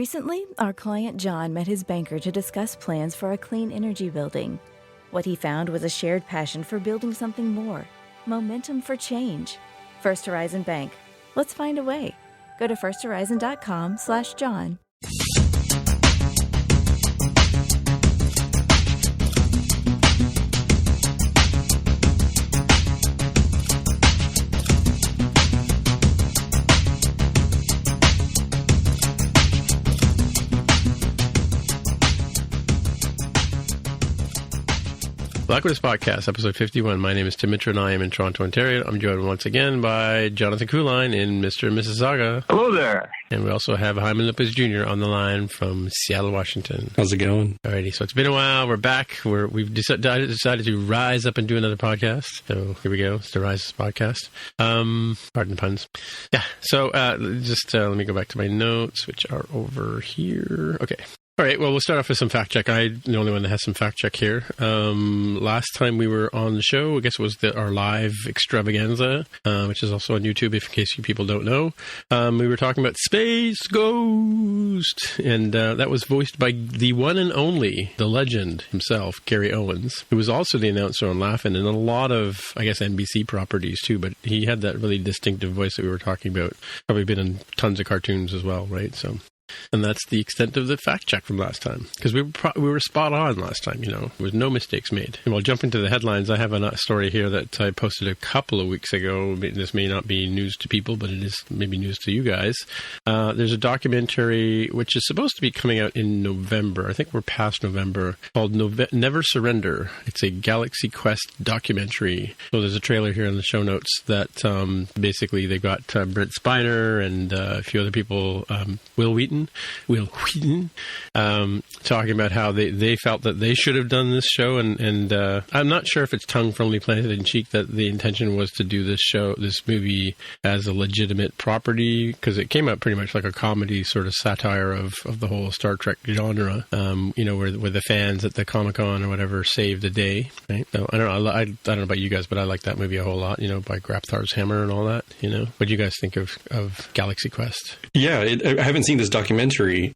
Recently, our client John met his banker to discuss plans for a clean energy building. What he found was a shared passion for building something more. Momentum for change. First Horizon Bank. Let's find a way. Go to firsthorizon.com/John. Blackwood's Podcast, episode 51. My name is Tim Mitra, and I am in Toronto, Ontario. I'm joined once again by Jonathan Kuline in Mr. and Mississauga. Hello there. And we also have Hyman Lopez Jr. on the line from Seattle, Washington. How's it going? Alrighty, so it's been a while. We're back. We've decided to rise up and do another podcast. So here we go. It's the Rise of Podcast. Pardon the puns. Yeah, so just let me go back to my notes, which are over here. Okay. All right, well, we'll start off with some fact check. I'm the only one that has some fact check here. Last time we were on the show, I guess it was our live extravaganza, which is also on YouTube, if in case you people don't know. We were talking about Space Ghost, and that was voiced by the one and only, the legend himself, Gary Owens, who was also the announcer on Laugh-In and a lot of, I guess, NBC properties too, but he had that really distinctive voice that we were talking about. Probably been in tons of cartoons as well, right? So... And that's the extent of the fact check from last time. Because we were spot on last time, you know. There was no mistakes made. And we'll jump into the headlines. I have a story here that I posted a couple of weeks ago. This may not be news to people, but it is maybe news to you guys. There's a documentary which is supposed to be coming out in November. I think we're past November. Called Never Surrender. It's a Galaxy Quest documentary. So there's a trailer here in the show notes that basically they've got Brent Spiner and a few other people, Will Wheaton, talking about how they felt that they should have done this show, and I'm not sure if it's tongue firmly planted in cheek that the intention was to do this movie as a legitimate property, because it came out pretty much like a comedy sort of satire of the whole Star Trek genre, you know, where the fans at the Comic-Con or whatever saved the day, right? So I don't know, I don't know about you guys, but I like that movie a whole lot, you know, by Grapthar's Hammer and all that, you know. What do you guys think of Galaxy Quest? Yeah, I haven't seen this documentary.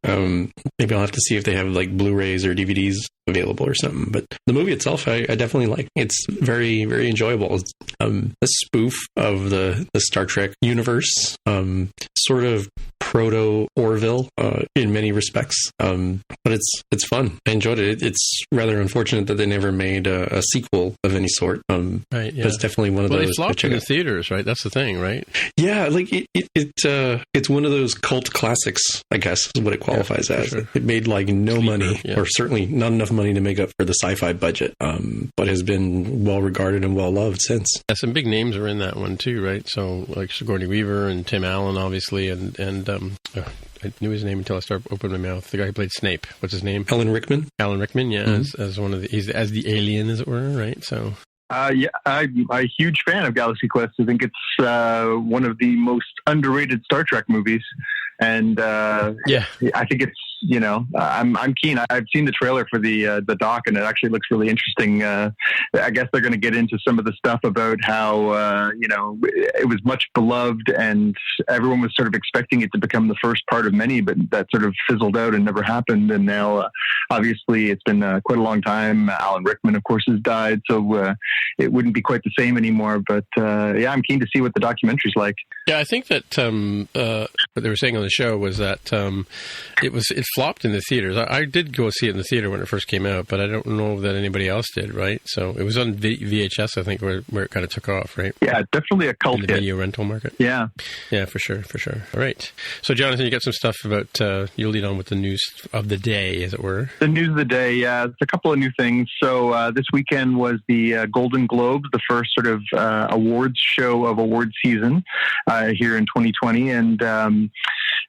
Maybe I'll have to see if they have like Blu-rays or DVDs available or something. But the movie itself, I definitely like. It's very, very enjoyable. It's a spoof of the Star Trek universe, sort of proto-Orville in many respects. But it's fun. I enjoyed it. It's rather unfortunate that they never made a sequel of any sort. Right, yeah. It's definitely one of those. Well, they flopped in the theaters, right? That's the thing, right? Yeah, like it's one of those cult classics, I guess, is what it qualifies as. Sure. It made like no money, or certainly not enough money to make up for the sci-fi budget, but has been well regarded and well loved since. Yeah, some big names are in that one too, right? So like Sigourney Weaver and Tim Allen, obviously, and I knew his name until I started opening my mouth. The guy who played Snape, what's his name? Alan Rickman. Alan Rickman, yeah, mm-hmm. as one of he's as the alien, as it were, right? So. Yeah, I'm a huge fan of Galaxy Quest. I think it's one of the most underrated Star Trek movies, and I think it's, you know, I'm keen. I've seen the trailer for the doc, and it actually looks really interesting. I guess they're going to get into some of the stuff about how you know, it was much beloved, and everyone was sort of expecting it to become the first part of many, but that sort of fizzled out and never happened. And now, obviously, it's been quite a long time. Alan Rickman, of course, has died, so it wouldn't be quite the same anymore. But yeah, I'm keen to see what the documentary's like. Yeah, I think that what they were saying on the show was that it flopped in the theaters. I did go see it in the theater when it first came out, but I don't know that anybody else did, right? So it was on VHS, I think, where it kind of took off, right? Yeah, definitely a cult in the video rental market. Yeah. Yeah, for sure. All right. So, Jonathan, you got some stuff about, you'll lead on with the news of the day, as it were. The news of the day, yeah. It's a couple of new things. So this weekend was the Golden Globes, the first sort of awards show of award season here in 2020. And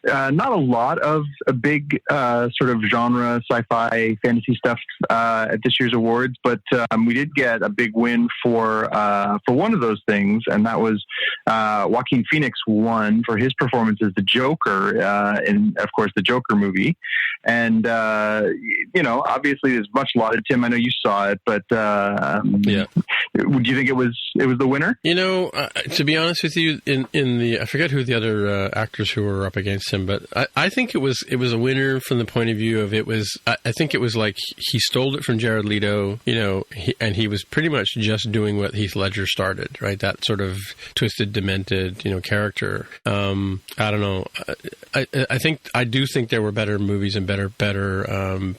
not a lot of a big sort of genre, sci-fi, fantasy stuff at this year's awards, but we did get a big win for one of those things, and that was Joaquin Phoenix won for his performance as the Joker in, of course, the Joker movie. And you know, obviously, there's much lauded. Tim, I know you saw it, but yeah, would you think it was the winner? You know, to be honest with you, in I forget who the other actors who were up against him, but I think it was a winner from the point of view of I think it was like he stole it from Jared Leto, and he was pretty much just doing what Heath Ledger started, right? That sort of twisted, demented, character. I don't know. I do think there were better movies and better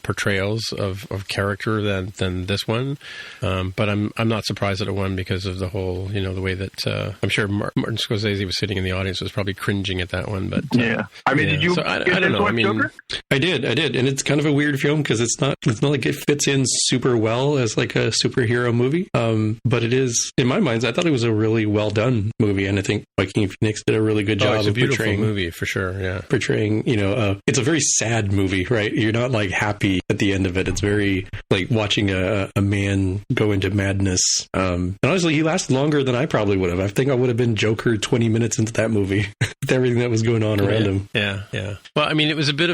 portrayals of character than this one. But I'm not surprised that it won because of the whole, the way that I'm sure Martin Scorsese was sitting in the audience was probably cringing at that one. But yeah, I mean, did you? So I don't know. I mean, Joker? I did, and it's kind of a weird film because it's not like it fits in super well as like a superhero movie. But it is, in my mind, I thought it was a really well done movie, and I think Joaquin Phoenix did a really good job of portraying movie for sure. Yeah, portraying. It's a very sad movie, right? You're not like happy at the end of it. It's very like watching a man go into madness. And honestly, he lasted longer than I probably would have. I think I would have been Joker 20 minutes into that movie with everything that was going on around him. Yeah. Well, I mean, it was a bit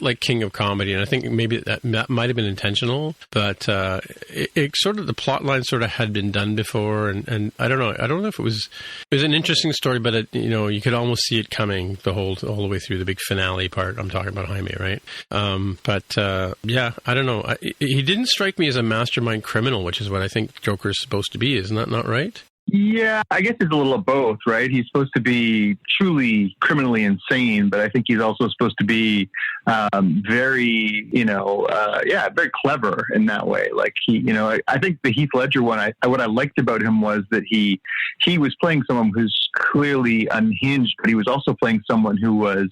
like King of Comedy, and I think maybe that might have been intentional, but it sort of, the plot line sort of had been done before, and I don't know. I don't know if it was an interesting story, but you could almost see it coming all the way through the big finale part. I'm talking about Jaime, right? Yeah, I don't know. He didn't strike me as a mastermind criminal, which is what I think Joker's supposed to be. Isn't that not right? Yeah, I guess it's a little of both, right? He's supposed to be truly criminally insane, but I think he's also supposed to be very, very clever in that way. Like I think the Heath Ledger one, what I liked about him was that he was playing someone who's clearly unhinged, but he was also playing someone who was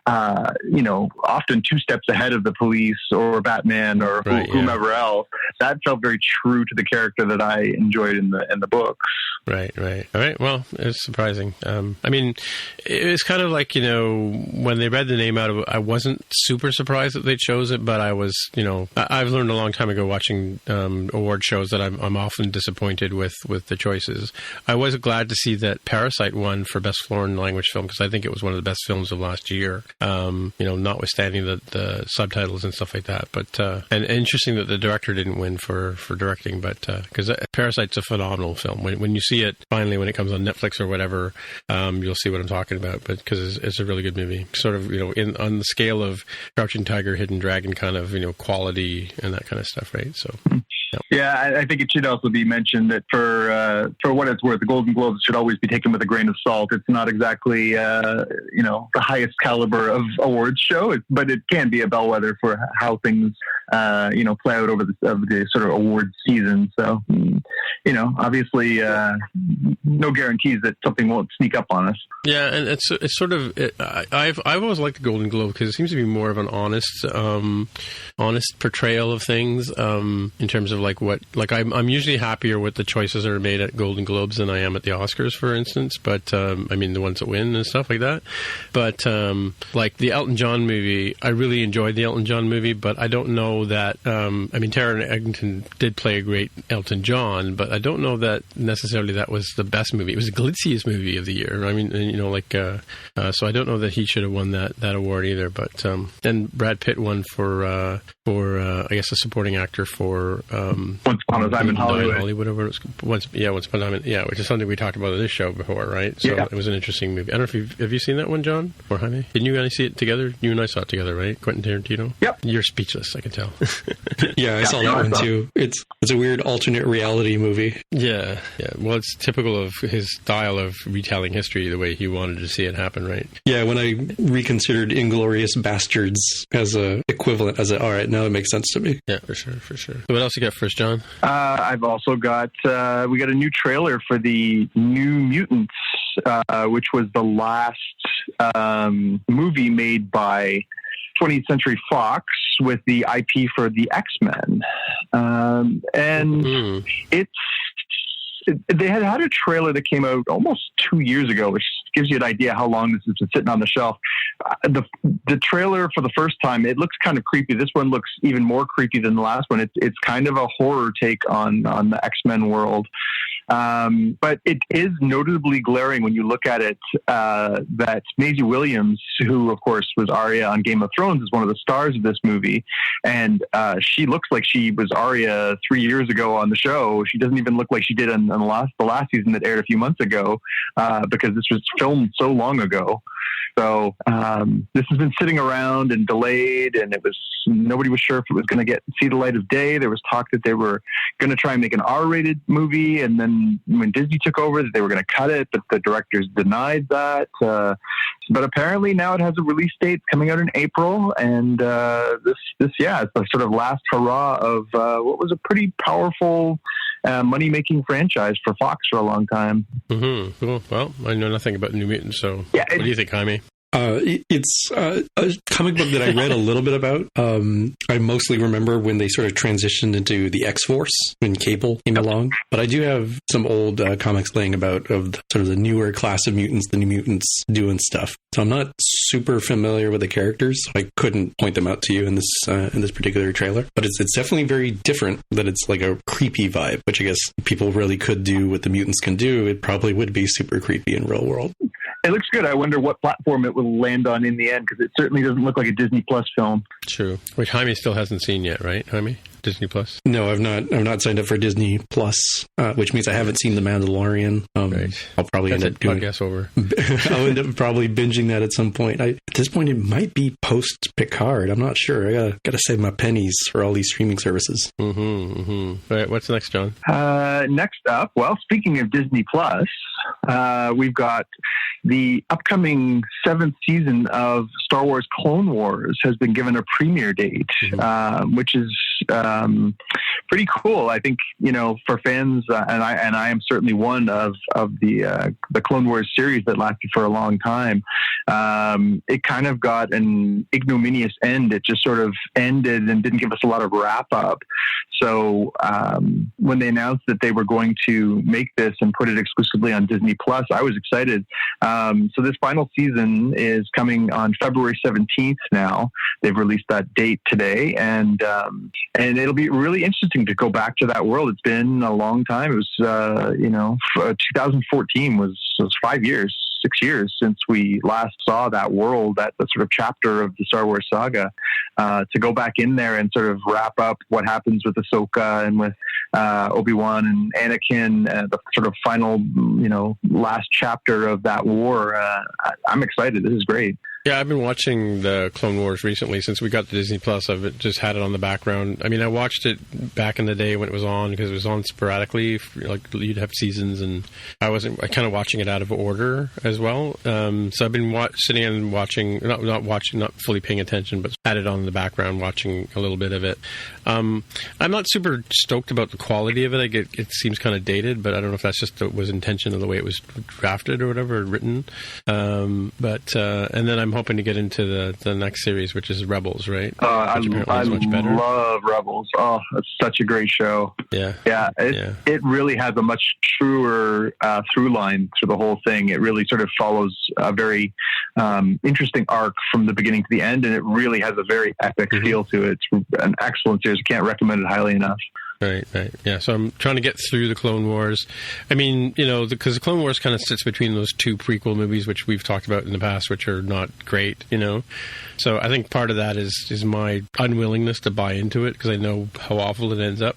often two steps ahead of the police or Batman or whomever else. That felt very true to the character that I enjoyed in the books. Right. All right. Well, it's surprising. I mean, it was kind of like, when they read the name out of it, I wasn't super surprised that they chose it, but I was, I've learned a long time ago watching award shows that I'm often disappointed with the choices. I was glad to see that Parasite won for Best Foreign Language Film because I think it was one of the best films of last year. Notwithstanding the subtitles and stuff like that, but and interesting that the director didn't win for directing, but because Parasite's a phenomenal film. When you see it finally, when it comes on Netflix or whatever, you'll see what I'm talking about. But because it's a really good movie, sort of on the scale of Crouching Tiger, Hidden Dragon, kind of quality and that kind of stuff, right? So. Yeah, I think it should also be mentioned that for what it's worth, the Golden Globes should always be taken with a grain of salt. It's not exactly the highest caliber of awards show, but it can be a bellwether for how things play out over the sort of award season. So obviously no guarantees that something won't sneak up on us. Yeah, and it's sort of I've always liked the Golden Globe because it seems to be more of an honest portrayal of things in terms of I'm usually happier with the choices that are made at Golden Globes than I am at the Oscars, for instance. But I mean the ones that win and stuff like that. But like the Elton John movie, I really enjoyed the Elton John movie, but I don't know that. Taron Egerton did play a great Elton John, but I don't know that necessarily that was the best movie. It was the glitziest movie of the year. I mean, so I don't know that he should have won that award either. But then Brad Pitt won for I guess a supporting actor for Once Upon a Time in Hollywood. Whatever it was. Once Upon a Time, which is something we talked about on this show before, right? So It was an interesting movie. I don't know if have you seen that one, John or Jaime? Didn't you guys see it together? You and I saw it together, right? Quentin Tarantino. Yep. You're speechless, I can tell. Yeah, I saw that one too. It's a weird alternate reality movie. Yeah. Well, it's typical of his style of retelling history, the way he wanted to see it happen, right? Yeah, when I reconsidered Inglourious Bastards as a equivalent, I was like, all right, now it makes sense to me. Yeah, for sure. So what else you got for us, John? I've also got we got a new trailer for the New Mutants, which was the last movie made by 20th Century Fox with the IP for the X-Men. They had a trailer that came out almost 2 years ago, which gives you an idea how long this has been sitting on the shelf. The trailer for the first time, it looks kind of creepy. This one looks even more creepy than the last one. It's kind of a horror take on the X-Men world. But it is notably glaring when you look at it that Maisie Williams, who of course was Arya on Game of Thrones, is one of the stars of this movie, and she looks like she was Arya 3 years ago on the show. She doesn't even look like she did on the last season that aired a few months ago, because this was filmed so long ago. So this has been sitting around and delayed, and nobody was sure if it was going to see the light of day. There was talk that they were going to try and make an R-rated movie, and then when Disney took over, that they were going to cut it, but the directors denied that. But apparently now it has a release date coming out in April, and this it's the sort of last hurrah of what was a pretty powerful money-making franchise for Fox for a long time. Mm-hmm. Cool. Well, I know nothing about New Mutants, so what do you think, Jaime? It's a comic book that I read a little bit about. I mostly remember when they sort of transitioned into the X-Force when Cable came along. But I do have some old comics laying about of sort of the newer class of mutants, the New Mutants doing stuff. So I'm not super familiar with the characters. I couldn't point them out to you in this particular trailer. But it's definitely very different. That it's like a creepy vibe, which I guess people really could do what the mutants can do. It probably would be super creepy in real world. It looks good. I wonder what platform it will land on in the end, because it certainly doesn't look like a Disney Plus film. True. Which Jaime still hasn't seen yet, right, Jaime? Disney Plus? No, I've not signed up for Disney Plus, which means I haven't seen The Mandalorian. Right. I'll probably end up doing podcast over. I'll end up probably binging that at some point. At this point, it might be post Picard. I'm not sure. I gotta save my pennies for all these streaming services. Mm-hmm. Mm-hmm. All right. What's next, John? Next up, well, speaking of Disney Plus, we've got the upcoming 7th season of Star Wars Clone Wars has been given a premiere date, which is pretty cool. I think, for fans, and I am certainly one of the Clone Wars series that lasted for a long time. It kind of got an ignominious end. It just sort of ended and didn't give us a lot of wrap up. So when they announced that they were going to make this and put it exclusively on Disney Plus, I was excited. So this final season is coming on February 17th now. They've released that date today, and it'll be really interesting to go back to that world. It's been a long time. It was 2014 was 6 years since we last saw that world, that sort of chapter of the Star Wars saga. To go back in there and sort of wrap up what happens with Ahsoka and with Obi-Wan and Anakin, the sort of final, last chapter of that war. I'm excited. This is great. Yeah, I've been watching the Clone Wars recently since we got the Disney Plus. I've just had it on the background. I mean, I watched it back in the day when it was on, because it was on sporadically. Like, you'd have seasons, and I kind of watching it out of order as well. So I've been sitting and watching, not fully paying attention, but had it on in the background, watching a little bit of it. I'm not super stoked about the quality of it. It seems kind of dated, but I don't know if that's just was intention of the way it was drafted or whatever, written. And then I'm hoping to get into the next series, which is Rebels, right? I love Rebels. Oh, it's such a great show. Yeah. It really has a much truer through line through the whole thing. It really sort of follows a very interesting arc from the beginning to the end, and it really has a very epic feel to it. It's an excellent series. I can't recommend it highly enough. Right. Yeah, so I'm trying to get through the Clone Wars. I mean, because the Clone Wars kind of sits between those two prequel movies, which we've talked about in the past, which are not great, So I think part of that is my unwillingness to buy into it, because I know how awful it ends up,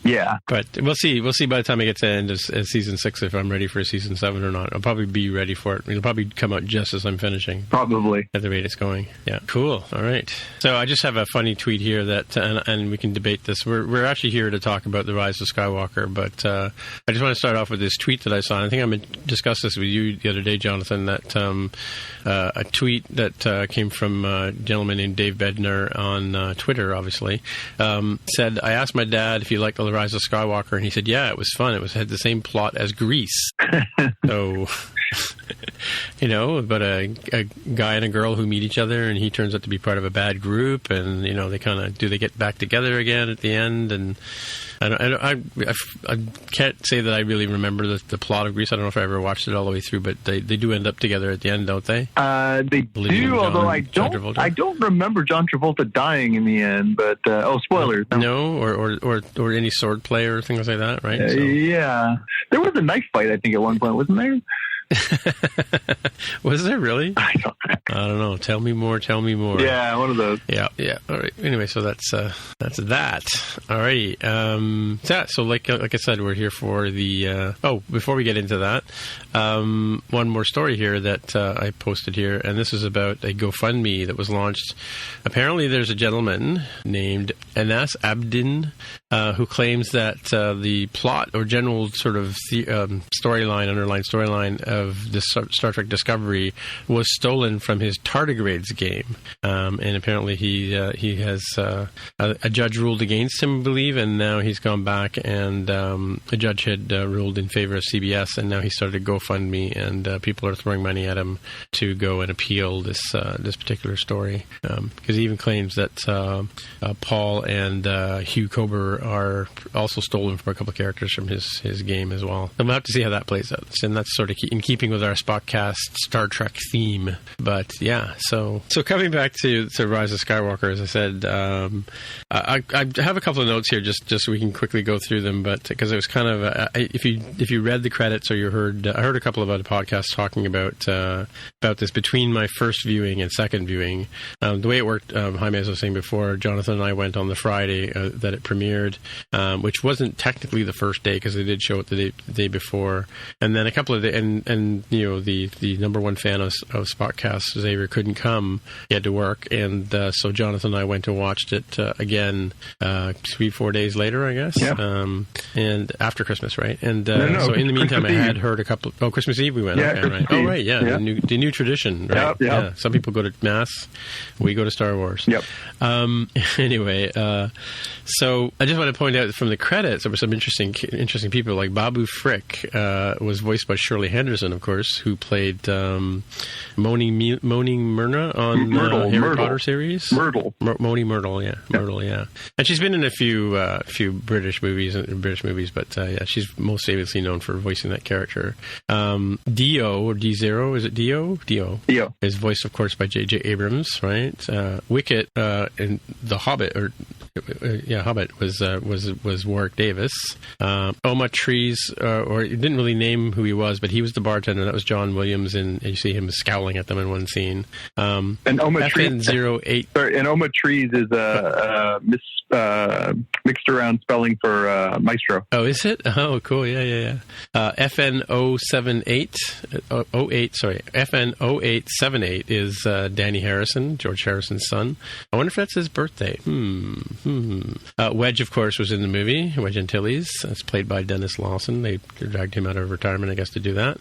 Yeah. But we'll see. We'll see by the time I get to the end of season 6 if I'm ready for season 7 or not. I'll probably be ready for it. It'll probably come out just as I'm finishing. Probably. At the rate it's going. Yeah. Cool. All right. So I just have a funny tweet here that, and we can debate this. We're actually here to talk about the Rise of Skywalker, but I just want to start off with this tweet that I saw. I think I discussed this with you the other day, Jonathan, that a tweet that came from a gentleman named Dave Bednar on Twitter, obviously, said, I asked my dad if he liked the Rise of Skywalker, and he said, yeah, it was fun. It had the same plot as Grease. So about a guy and a girl who meet each other, and he turns out to be part of a bad group, and they get back together again at the end, and I can't say that I really remember the plot of Grease. I don't know if I ever watched it all the way through, but they do end up together at the end, don't they? They do, although I don't remember John Travolta dying in the end. But spoilers! No, or any sword play or things like that, right? Yeah, there was a knife fight, I think, at one point, wasn't there? Was there really? I don't know. Tell me more. Yeah, one of those. Yeah. All right. Anyway, so that's that. Alrighty. So like I said, we're here for the. Before we get into that, one more story here that I posted here, and this is about a GoFundMe that was launched. Apparently, there's a gentleman named Anas Abdin who claims that the plot or general sort of underlying storyline of the Star Trek Discovery was stolen from his Tardigrades game, and apparently he has a judge ruled against him, I believe, and now he's gone back, and a judge had ruled in favor of CBS, and now he started GoFundMe, and people are throwing money at him to go and appeal this particular story, because he even claims that Paul and Hugh Kober are also stolen from a couple of characters from his game as well. And we'll have to see how that plays out, and that's sort of in keeping with our Spockcast Star Trek theme. But yeah, so coming back to Rise of Skywalker, as I said, I have a couple of notes here just so we can quickly go through them. But because it was kind of if you read the credits or you heard, I heard a couple of other podcasts talking about this between my first viewing and second viewing. The way it worked, Jaime, as I was saying before, Jonathan and I went on the Friday that it premiered, which wasn't technically the first day because they did show it the day before, and then a couple of and the number one fan of Spockcast, Xavier, couldn't come; he had to work, and so Jonathan and I went and watched it again 3-4 days later, I guess, and after Christmas, right? And so in the meantime, Christmas I had heard a couple. Oh, Christmas Eve we went. Yeah, okay, Christmas right. Eve. Oh, right, yeah, the new tradition, right? Yeah. Some people go to Mass, we go to Star Wars. Yep. Anyway, so I just want to point out from the credits there were some interesting people, like Babu Frick was voiced by Shirley Henderson, of course, who played Moaning Myrna on Harry Potter series. Moaning Myrtle, yeah. Myrtle, yeah. And she's been in a few British movies, but she's most famously known for voicing that character. Dio, or D0, is it Dio? Dio is voiced, of course, by J.J. Abrams, right? Wicket in The Hobbit, Hobbit was Warwick Davis. Oma Trees, or it didn't really name who he was, but he was the bartender. That was John Williams, and you see him scowling at them in one scene. And Oma Trees, and Oma Trees is mixed around spelling for Maestro. Oh, is it? Oh, cool. Yeah. FN078 FN0878 is Danny Harrison, George Harrison's son. I wonder if that's his birthday. Wedge, of course, was in the movie, Wedge Antilles. That's played by Dennis Lawson. They dragged him out of retirement, I guess, to do that.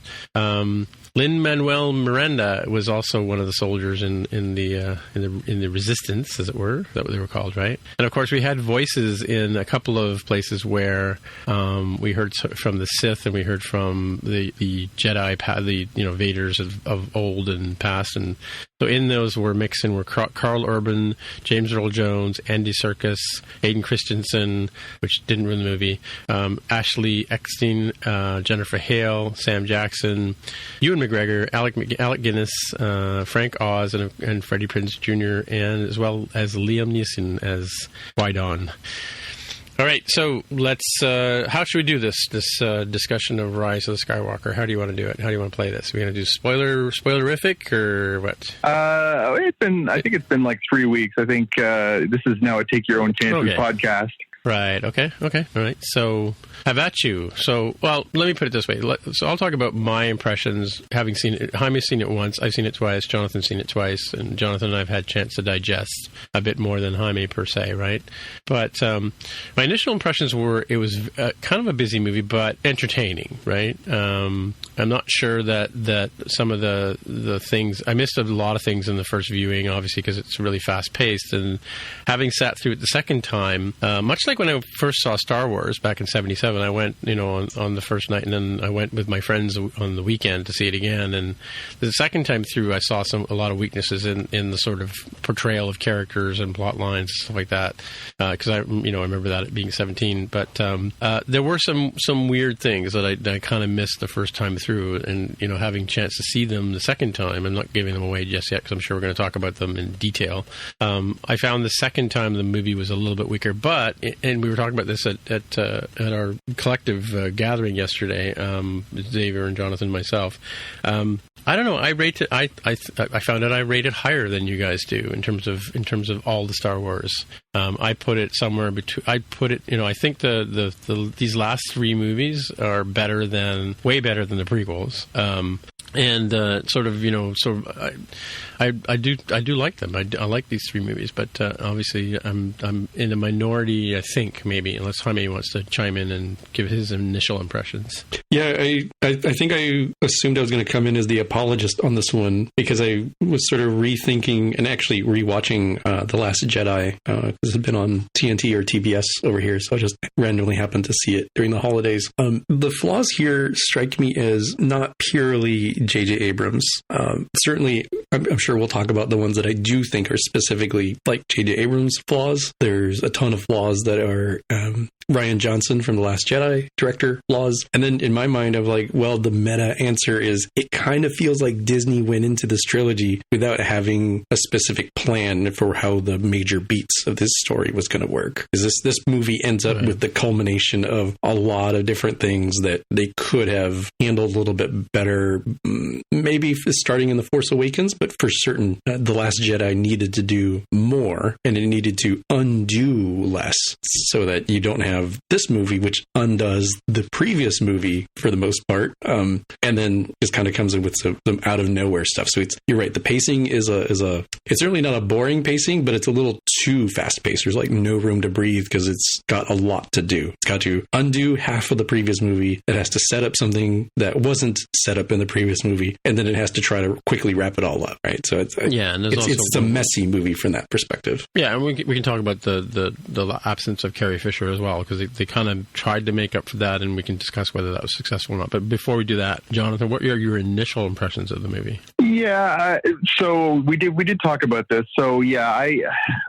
Lin-Manuel Miranda was also one of the soldiers in the Resistance, as it were. Is that what they were called, right? And of course, we had voices in a couple of places where we heard from the Sith and we heard from the Jedi, the Vaders of old and past, and so in those were mixing were Carl Urban, James Earl Jones, Andy Serkis, Hayden Christensen, which didn't ruin the movie, Ashley Eckstein, Jennifer Hale, Sam Jackson, Ewan McGregor, Alec Guinness, Frank Oz, and Freddie Prinze Jr., and as well as Liam Neeson as Qui-Gon. All right, so let's. How should we do this discussion of Rise of the Skywalker? How do you want to do it? How do you want to play this? Are we going to do spoilerific or what? I think it's been like 3 weeks. I think this is now a Take Your Own Chances podcast. Right. Okay. All right. So, how about you? So, well, let me put it this way. So, I'll talk about my impressions, having seen it. Jaime's seen it once. I've seen it twice. Jonathan's seen it twice. And Jonathan and I have had a chance to digest a bit more than Jaime, per se, right? But my initial impressions were it was kind of a busy movie, but entertaining, right? I'm not sure that some of the things... I missed a lot of things in the first viewing, obviously, because it's really fast-paced. And having sat through it the second time, much like like when I first saw Star Wars back in '77. I went, on the first night, and then I went with my friends on the weekend to see it again. And the second time through, I saw a lot of weaknesses in the sort of portrayal of characters and plot lines, stuff like that. Because I remember that being 17. But there were some weird things that I kind of missed the first time through, and having a chance to see them the second time. I'm not giving them away just yet because I'm sure we're going to talk about them in detail. I found the second time the movie was a little bit weaker, and we were talking about this at our collective gathering yesterday, Xavier and Jonathan and myself. I don't know. I found out I rate it higher than you guys do in terms of all the Star Wars. I put it somewhere between. I think these last three movies are way better than the prequels. And I do like them. I like these three movies, but obviously I'm in a minority. I think maybe, unless Jaime wants to chime in and give his initial impressions. Yeah, I think I assumed I was going to come in as the apologist on this one because I was sort of rethinking and actually rewatching The Last Jedi. This had been on TNT or TBS over here, so I just randomly happened to see it during the holidays. The flaws here strike me as not purely J.J. Abrams. Certainly, I'm sure we'll talk about the ones that I do think are specifically like J.J. Abrams flaws. There's a ton of flaws that are Rian Johnson from The Last Jedi director flaws. And then in my mind, I'm like, well, the meta answer is it kind of feels like Disney went into this trilogy without having a specific plan for how the major beats of this story was going to work. Because this movie ends up with the culmination of a lot of different things that they could have handled a little bit better, maybe starting in The Force Awakens, but for certain, The Last Jedi needed to do more, and it needed to undo less so that you don't have this movie, which undoes the previous movie for the most part, and then just kind of comes in with some out of nowhere stuff. So you're right. The pacing is it's certainly not a boring pacing, but it's a little too fast paced. There's like no room to breathe because it's got a lot to do. It's got to undo half of the previous movie. It has to set up something that wasn't set up in the previous movie, and then it has to try to quickly wrap it all up. Right. So it's a messy movie from that perspective. Yeah, and we can talk about the absence of Carrie Fisher as well, because they kind of tried to make up for that, and we can discuss whether that was successful or not. But before we do that, Jonathan, what are your initial impressions of the movie? Yeah, so we did talk about this. So yeah,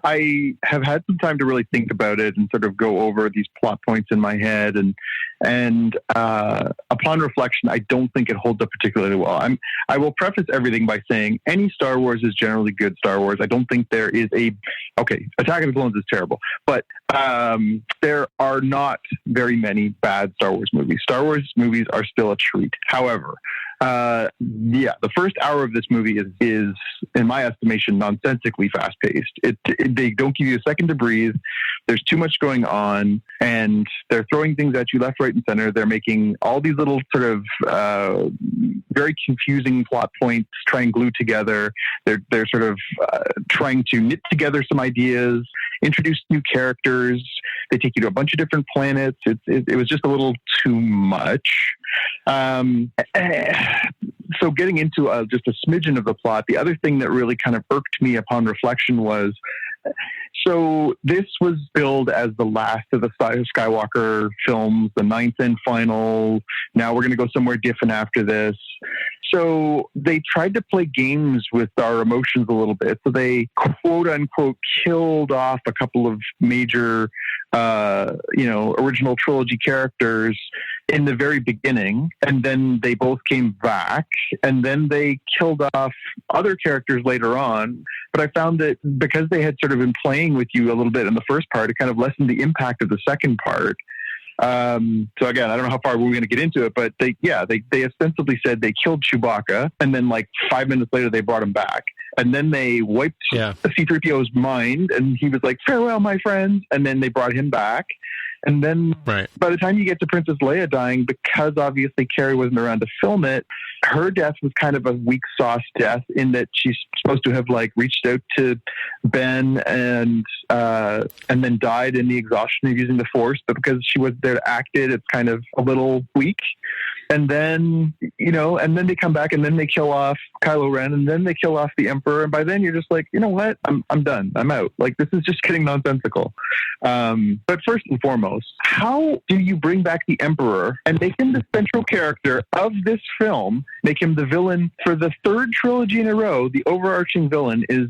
I have had some time to really think about it and sort of go over these plot points in my head, and upon reflection, I don't think it holds up particularly well. I will preface everything by saying any Star Wars is generally good Star Wars. I don't think there is Attack of the Clones is terrible, but there are not very many bad Star Wars movies. Star Wars movies are still a treat. However, the first hour of this movie is in my estimation, nonsensically fast-paced. They don't give you a second to breathe. There's too much going on, and they're throwing things at you left, right, and center. They're making all these little sort of very confusing plot points try and glue together. They're sort of trying to knit together some ideas, introduce new characters. They take you to a bunch of different planets. It was just a little too much. So getting into just a smidgen of the plot, the other thing that really kind of irked me upon reflection was, so this was billed as the last of the Skywalker films, the 9th and final. Now we're going to go somewhere different after this. So they tried to play games with our emotions a little bit. So they quote unquote killed off a couple of major, original trilogy characters in the very beginning, and then they both came back, and then they killed off other characters later on. But I found that because they had sort of been playing with you a little bit in the first part, it kind of lessened the impact of the second part. So again, I don't know how far we're going to get into it, but they ostensibly said they killed Chewbacca, and then like 5 minutes later they brought him back, and then they wiped C-3PO's mind, and he was like, "Farewell, my friends," and then they brought him back. And then by the time you get to Princess Leia dying, because obviously Carrie wasn't around to film it, her death was kind of a weak sauce death in that she's supposed to have like reached out to Ben and then died in the exhaustion of using the Force. But because she was there to act it, it's kind of a little weak. and then they come back, and then they kill off Kylo Ren, and then they kill off the Emperor, and by then you're just like, you know what, I'm done, I'm out. Like, this is just getting nonsensical. But first and foremost, how do you bring back the Emperor and make him the central character of this film, make him the villain for the third trilogy in a row? The overarching villain is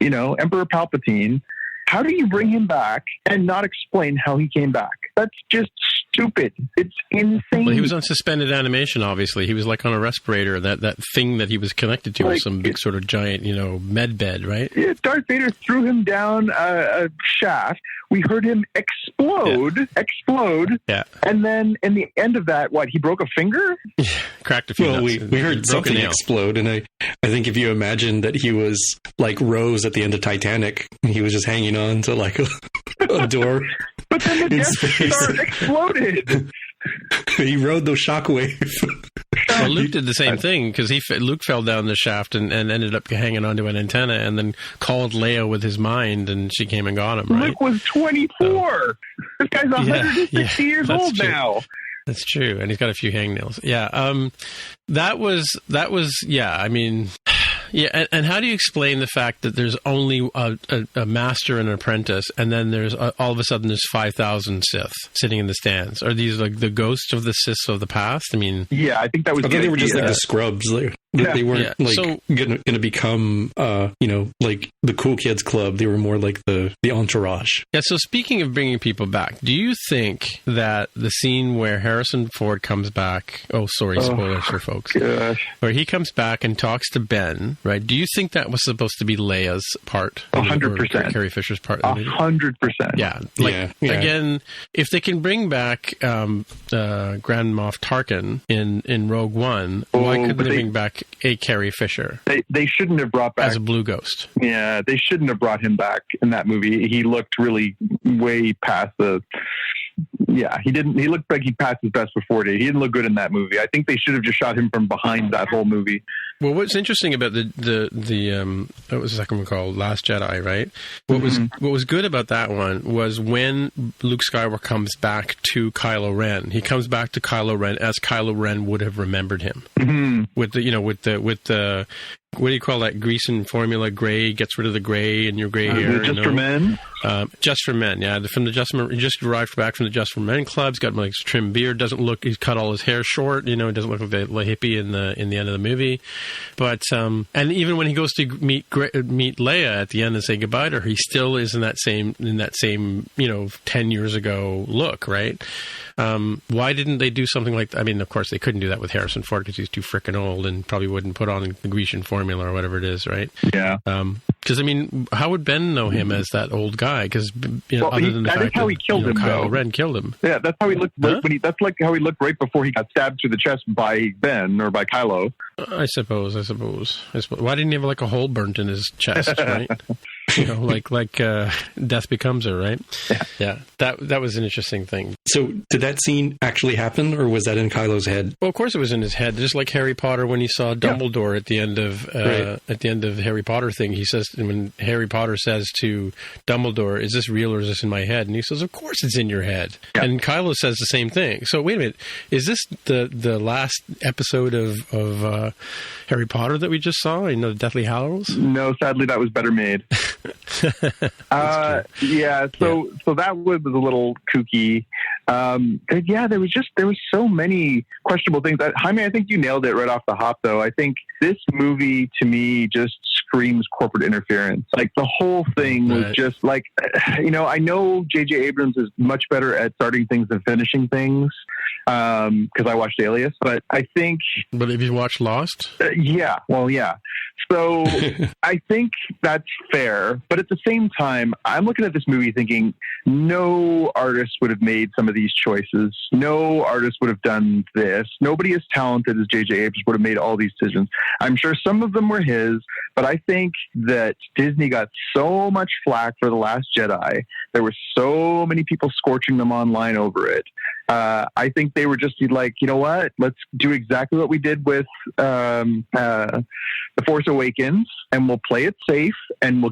Emperor Palpatine. How do you bring him back and not explain how he came back? That's just stupid. It's insane. Well, he was on suspended animation, obviously. He was like on a respirator, that thing that he was connected to, was some big sort of giant, med bed, right? Yeah, Darth Vader threw him down a shaft. We heard him explode. Yeah. And then in the end of that, he broke a finger? Yeah, cracked a few nuts. Well, we heard something explode, and I think if you imagine that he was like Rose at the end of Titanic, he was just hanging on to like a door. But then the Death Star exploded. He rode those shockwaves. Well, Luke did the same thing, because Luke fell down the shaft and ended up hanging onto an antenna, and then called Leia with his mind, and she came and got him, right? Luke was 24. This guy's 160 years old true. now. That's true, and he's got a few hangnails. Yeah, that was. Yeah, I mean. Yeah, and how do you explain the fact that there's only a master and an apprentice, and then there's all of a sudden there's 5,000 Sith sitting in the stands? Are these like the ghosts of the Siths of the past? I mean, yeah, I think that was. I thought they were just like the scrubs. They weren't going to become, like the cool kids club. They were more like the entourage. Yeah. So speaking of bringing people back, do you think that the scene where Harrison Ford comes back? Oh, sorry, spoilers for folks. Gosh. Where he comes back and talks to Ben. Right? Do you think that was supposed to be Leia's part? 100%. Carrie Fisher's part? 100%. Yeah. Again, if they can bring back Grand Moff Tarkin in Rogue One, why couldn't they bring back a Carrie Fisher? They shouldn't have brought back... as a blue ghost. Yeah, they shouldn't have brought him back in that movie. He looked really way past the... Yeah, he didn't. He looked like he passed his best before day. He didn't look good in that movie. I think they should have just shot him from behind that whole movie. Well, what's interesting about the what was the second one called? Last Jedi, right? What was good about that one was when Luke Skywalker comes back to Kylo Ren. He comes back to Kylo Ren as Kylo Ren would have remembered him. Mm-hmm. With the what do you call that? Grease and formula gray gets rid of the gray in your gray hair. Just for men? Just for men, yeah. He just arrived back from the Just for Men club. He's got like trim beard. Doesn't look. He's cut all his hair short. It doesn't look like the hippie in the end of the movie. But and even when he goes to meet Leia at the end and say goodbye to her, he still is in that same 10 years ago look, right? Why didn't they do something like that? I mean, of course, they couldn't do that with Harrison Ford because he's too freaking old and probably wouldn't put on the Grecian formula or whatever it is, right? Yeah. Because, I mean, how would Ben know him as that old guy? Because, other than the fact how he killed him, Kylo Ren killed him. Yeah, that's how he looked. That's like how he looked right before he got stabbed through the chest by Ben or by Kylo. I suppose. Why didn't he have like a hole burnt in his chest, right? like Death Becomes Her, right? Yeah. That was an interesting thing. So did that scene actually happen, or was that in Kylo's head? Well, of course it was in his head. Just like Harry Potter when he saw Dumbledore at the end of Harry Potter thing. He says, when Harry Potter says to Dumbledore, "Is this real or is this in my head?" And he says, "Of course it's in your head." Yeah. And Kylo says the same thing. So wait a minute, is this the last episode of Harry Potter that we just saw? The Deathly Hallows? No, sadly, that was better made. So that was a little kooky. There was so many questionable things. Jaime, I think you nailed it right off the hop, though. I think this movie, to me, just screams corporate interference. Like, the whole thing was just like, I know J.J. Abrams is much better at starting things than finishing things, because I watched Alias, but I think... But have you watched Lost? Yeah. So I think that's fair. But at the same time, I'm looking at this movie thinking no artist would have made some of these choices. No artist would have done this. Nobody as talented as J.J. Abrams would have made all these decisions. I'm sure some of them were his, but I think that Disney got so much flack for The Last Jedi. There were so many people scorching them online over it. I think they were just like, you know what? Let's do exactly what we did with The Force Awakens, and we'll play it safe, and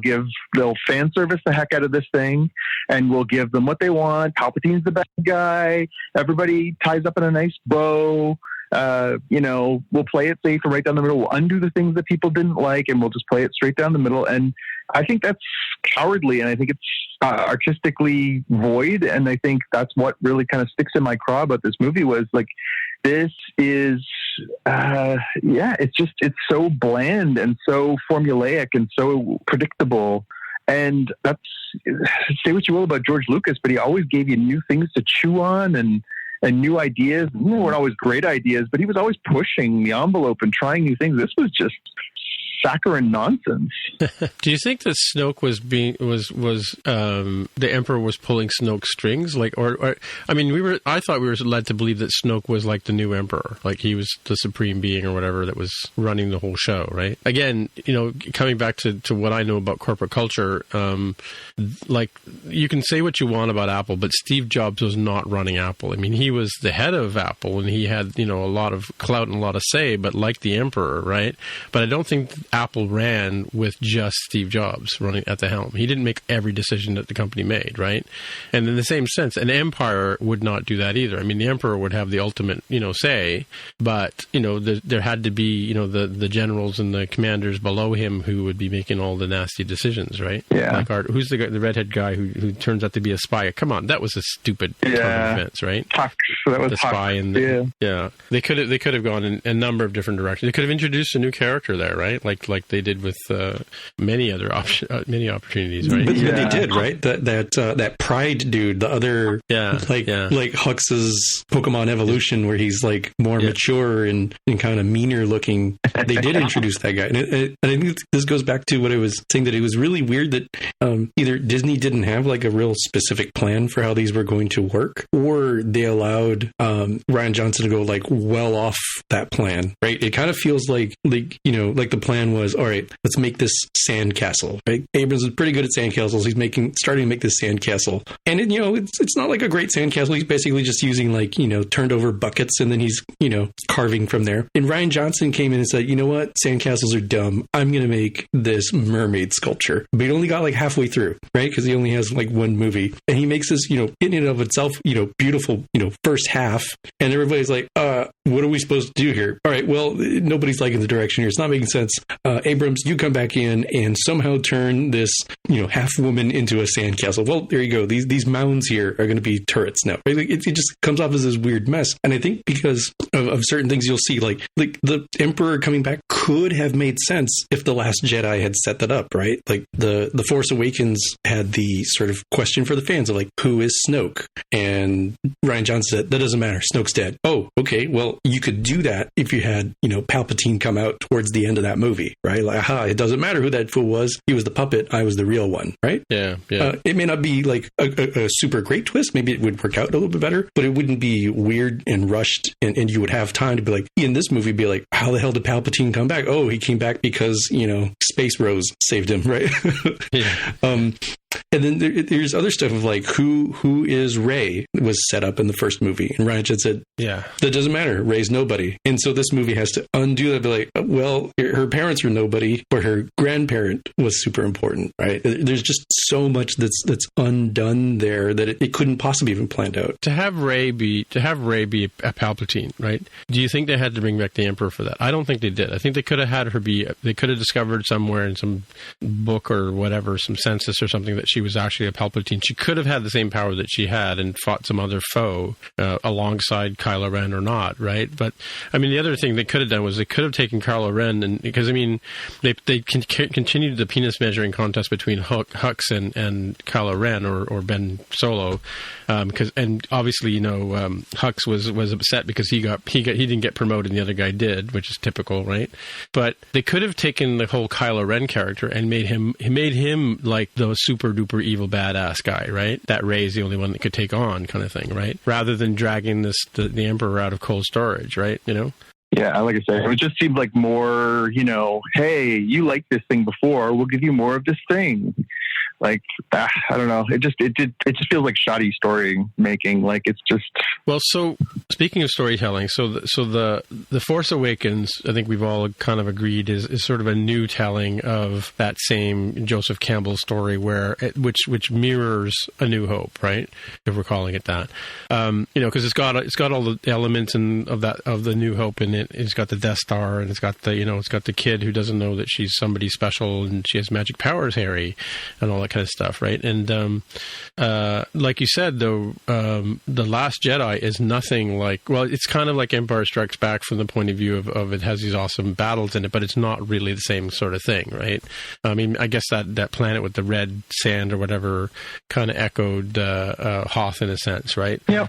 they'll fan service the heck out of this thing, and we'll give them what they want. Palpatine's the bad guy. Everybody ties up in a nice bow. we'll play it safe and right down the middle. We'll undo the things that people didn't like, and we'll just play it straight down the middle. And I think that's cowardly, and I think it's artistically void. And I think that's what really kind of sticks in my craw about this movie was like, this is, it's so bland and so formulaic and so predictable. And that's, say what you will about George Lucas, but he always gave you new things to chew on and new ideas. They weren't always great ideas, but he was always pushing the envelope and trying new things. This was just saccharine nonsense. Do you think that Snoke was the Emperor was pulling Snoke's strings? Like, or I mean, I thought we were led to believe that Snoke was like the new Emperor, like he was the supreme being or whatever that was running the whole show, right? Again, coming back to what I know about corporate culture, like you can say what you want about Apple, but Steve Jobs was not running Apple. I mean, he was the head of Apple and he had, a lot of clout and a lot of say, but like the Emperor, right? But I don't think Apple ran with just Steve Jobs running at the helm. He didn't make every decision that the company made, right? And in the same sense, an empire would not do that either. I mean, the emperor would have the ultimate, say, but, there had to be, the generals and the commanders below him who would be making all the nasty decisions, right? Yeah. Like who's the redhead guy who turns out to be a spy? Come on, that was a stupid turn of events, right? Hux, that was the spy Hux. and yeah. They could have gone in a number of different directions. They could have introduced a new character there, right? Like they did with many opportunities, right? But they did, right? That Pride dude, the other, like Hux's Pokemon Evolution, where he's like more mature and kind of meaner looking. They did introduce that guy, and I think this goes back to what I was saying, that it was really weird that either Disney didn't have like a real specific plan for how these were going to work, or they allowed Rian Johnson to go like well off that plan, right? It kind of feels like like the plan was, all right, let's make this sandcastle, right? Abrams was pretty good at sandcastles. He's starting to make this sandcastle, and it's not like a great sandcastle. He's basically just using like turned over buckets, and then he's carving from there. And Rian Johnson came in and said, you know what, sandcastles are dumb. I'm going to make this mermaid sculpture. But he only got like halfway through, right? Because he only has like one movie, and he makes this in and of itself beautiful first half, and everybody's like, what are we supposed to do here? All right, well, nobody's liking the direction here. It's not making sense. Abrams, you come back in and somehow turn this, half woman into a sandcastle. Well, there you go. These mounds here are going to be turrets now. Right? It just comes off as this weird mess. And I think because of certain things you'll see, like the Emperor coming back could have made sense if The Last Jedi had set that up, right? Like the Force Awakens had the sort of question for the fans of like, who is Snoke? And Rian Johnson said, that doesn't matter. Snoke's dead. Oh, okay. Well, you could do that if you had, Palpatine come out towards the end of that movie, right? Like, it doesn't matter who that fool was. He was the puppet. I was the real one, right? Yeah. It may not be like a super great twist. Maybe it would work out a little bit better, but it wouldn't be weird and rushed. And you would have time to be like, in this movie, be like, how the hell did Palpatine come back? Oh, he came back because, Space Rose saved him, right? Yeah. And then there's other stuff of like who is Rey was set up in the first movie, and Ryan just said, "Yeah, that doesn't matter. Rey's nobody." And so this movie has to undo that. Be like, well, her parents were nobody, but her grandparent was super important, right? There's just so much that's undone there that it couldn't possibly even planned out. To have Rey be a Palpatine, right? Do you think they had to bring back the Emperor for that? I don't think they did. I think they could have had her be. They could have discovered somewhere in some book or whatever, some census or something, that she was actually a Palpatine. She could have had the same power that she had and fought some other foe alongside Kylo Ren or not, right? But I mean, the other thing they could have done was they could have taken Kylo Ren, and because I mean, they continued the penis measuring contest between Hux and Kylo Ren or Ben Solo, because and obviously Hux was upset because he didn't get promoted and the other guy did, which is typical, right? But they could have taken the whole Kylo Ren character and made him like the super duper evil badass guy, right? That Rey is the only one that could take on, kind of thing, right? Rather than dragging the Emperor out of cold storage, right? Yeah, like I said, it just seemed like more, hey, you liked this thing before, we'll give you more of this thing. Like, I don't know. It just feels like shoddy story making. Like, it's just. Well, so speaking of storytelling, so the Force Awakens, I think we've all kind of agreed is sort of a new telling of that same Joseph Campbell story, which mirrors A New Hope, right? If we're calling it that, because it's got all the elements of the New Hope in it. It's got the Death Star, and it's got the kid who doesn't know that she's somebody special and she has magic powers, Harry, and all that kind of stuff, right? And like you said, though, The Last Jedi is nothing like. Well, it's kind of like Empire Strikes Back from the point of view of it has these awesome battles in it, but it's not really the same sort of thing, right? I mean, I guess that planet with the red sand or whatever kind of echoed Hoth in a sense, right? Yeah.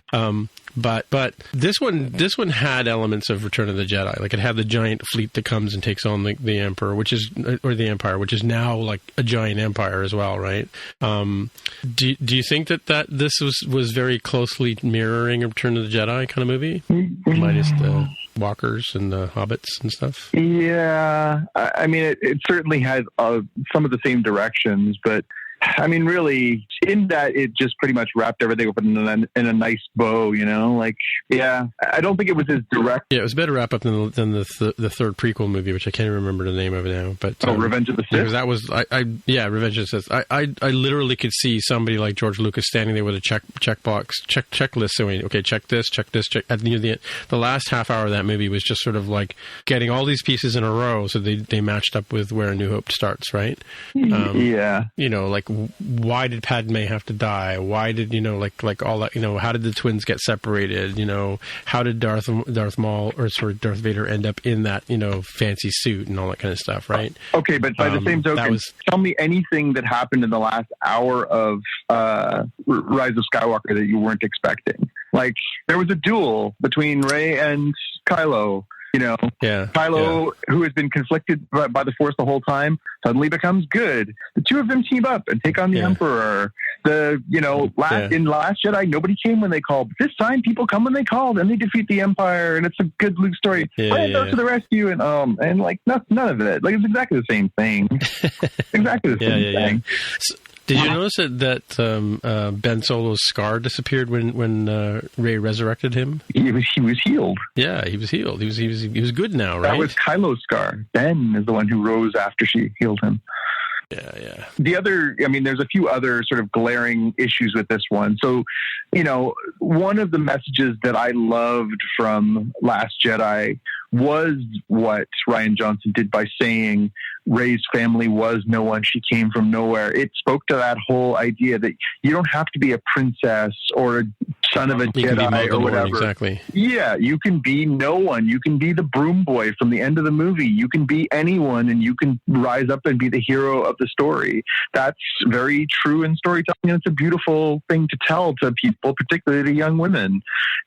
But this one had elements of Return of the Jedi. Like, it had the giant fleet that comes and takes on the Emperor, the Empire, which is now like a giant empire as well, right? Do you think that this was very closely mirroring a Return of the Jedi kind of movie, minus the walkers and the hobbits and stuff? Yeah, I mean, it certainly has some of the same directions, but I mean, really, in that it just pretty much wrapped everything up in a nice bow, Like, yeah, I don't think it was as direct. Yeah, it was a better wrap up than the third prequel movie, which I can't remember the name of now. But Revenge of the Sith. Because that was Revenge of the Sith. I literally could see somebody like George Lucas standing there with a checklist saying, okay, check this. At the last half hour of that movie was just sort of like getting all these pieces in a row, so they matched up with where A New Hope starts, right? Yeah. Like, why did Padme have to die? Why did, like all that, how did the twins get separated? How did Darth Vader end up in that, fancy suit and all that kind of stuff, right? Okay, but by the same token, tell me anything that happened in the last hour of Rise of Skywalker that you weren't expecting. Like, there was a duel between Rey and Kylo. Kylo, who has been conflicted by the Force the whole time, suddenly becomes good. The two of them team up and take on the Emperor. In Last Jedi, nobody came when they called. But this time, people come when they called, and they defeat the Empire, and it's a good Luke story. To the rescue, and like none of it. Like, it's exactly the same thing. Exactly the same thing. So, did you notice that Ben Solo's scar disappeared when Rey resurrected him? He was healed. Yeah, he was healed. He was good now, right? That was Kylo's scar. Ben is the one who rose after she healed him. Yeah. There's a few other sort of glaring issues with this one. So, one of the messages that I loved from Last Jedi was what Rian Johnson did by saying Rey's family was no one. She came from nowhere. It spoke to that whole idea that you don't have to be a princess or a son of a Jedi or whatever. Exactly. Yeah, you can be no one. You can be the broom boy from the end of the movie. You can be anyone, and you can rise up and be the hero of the story. That's very true in storytelling, and it's a beautiful thing to tell to people, particularly to young women.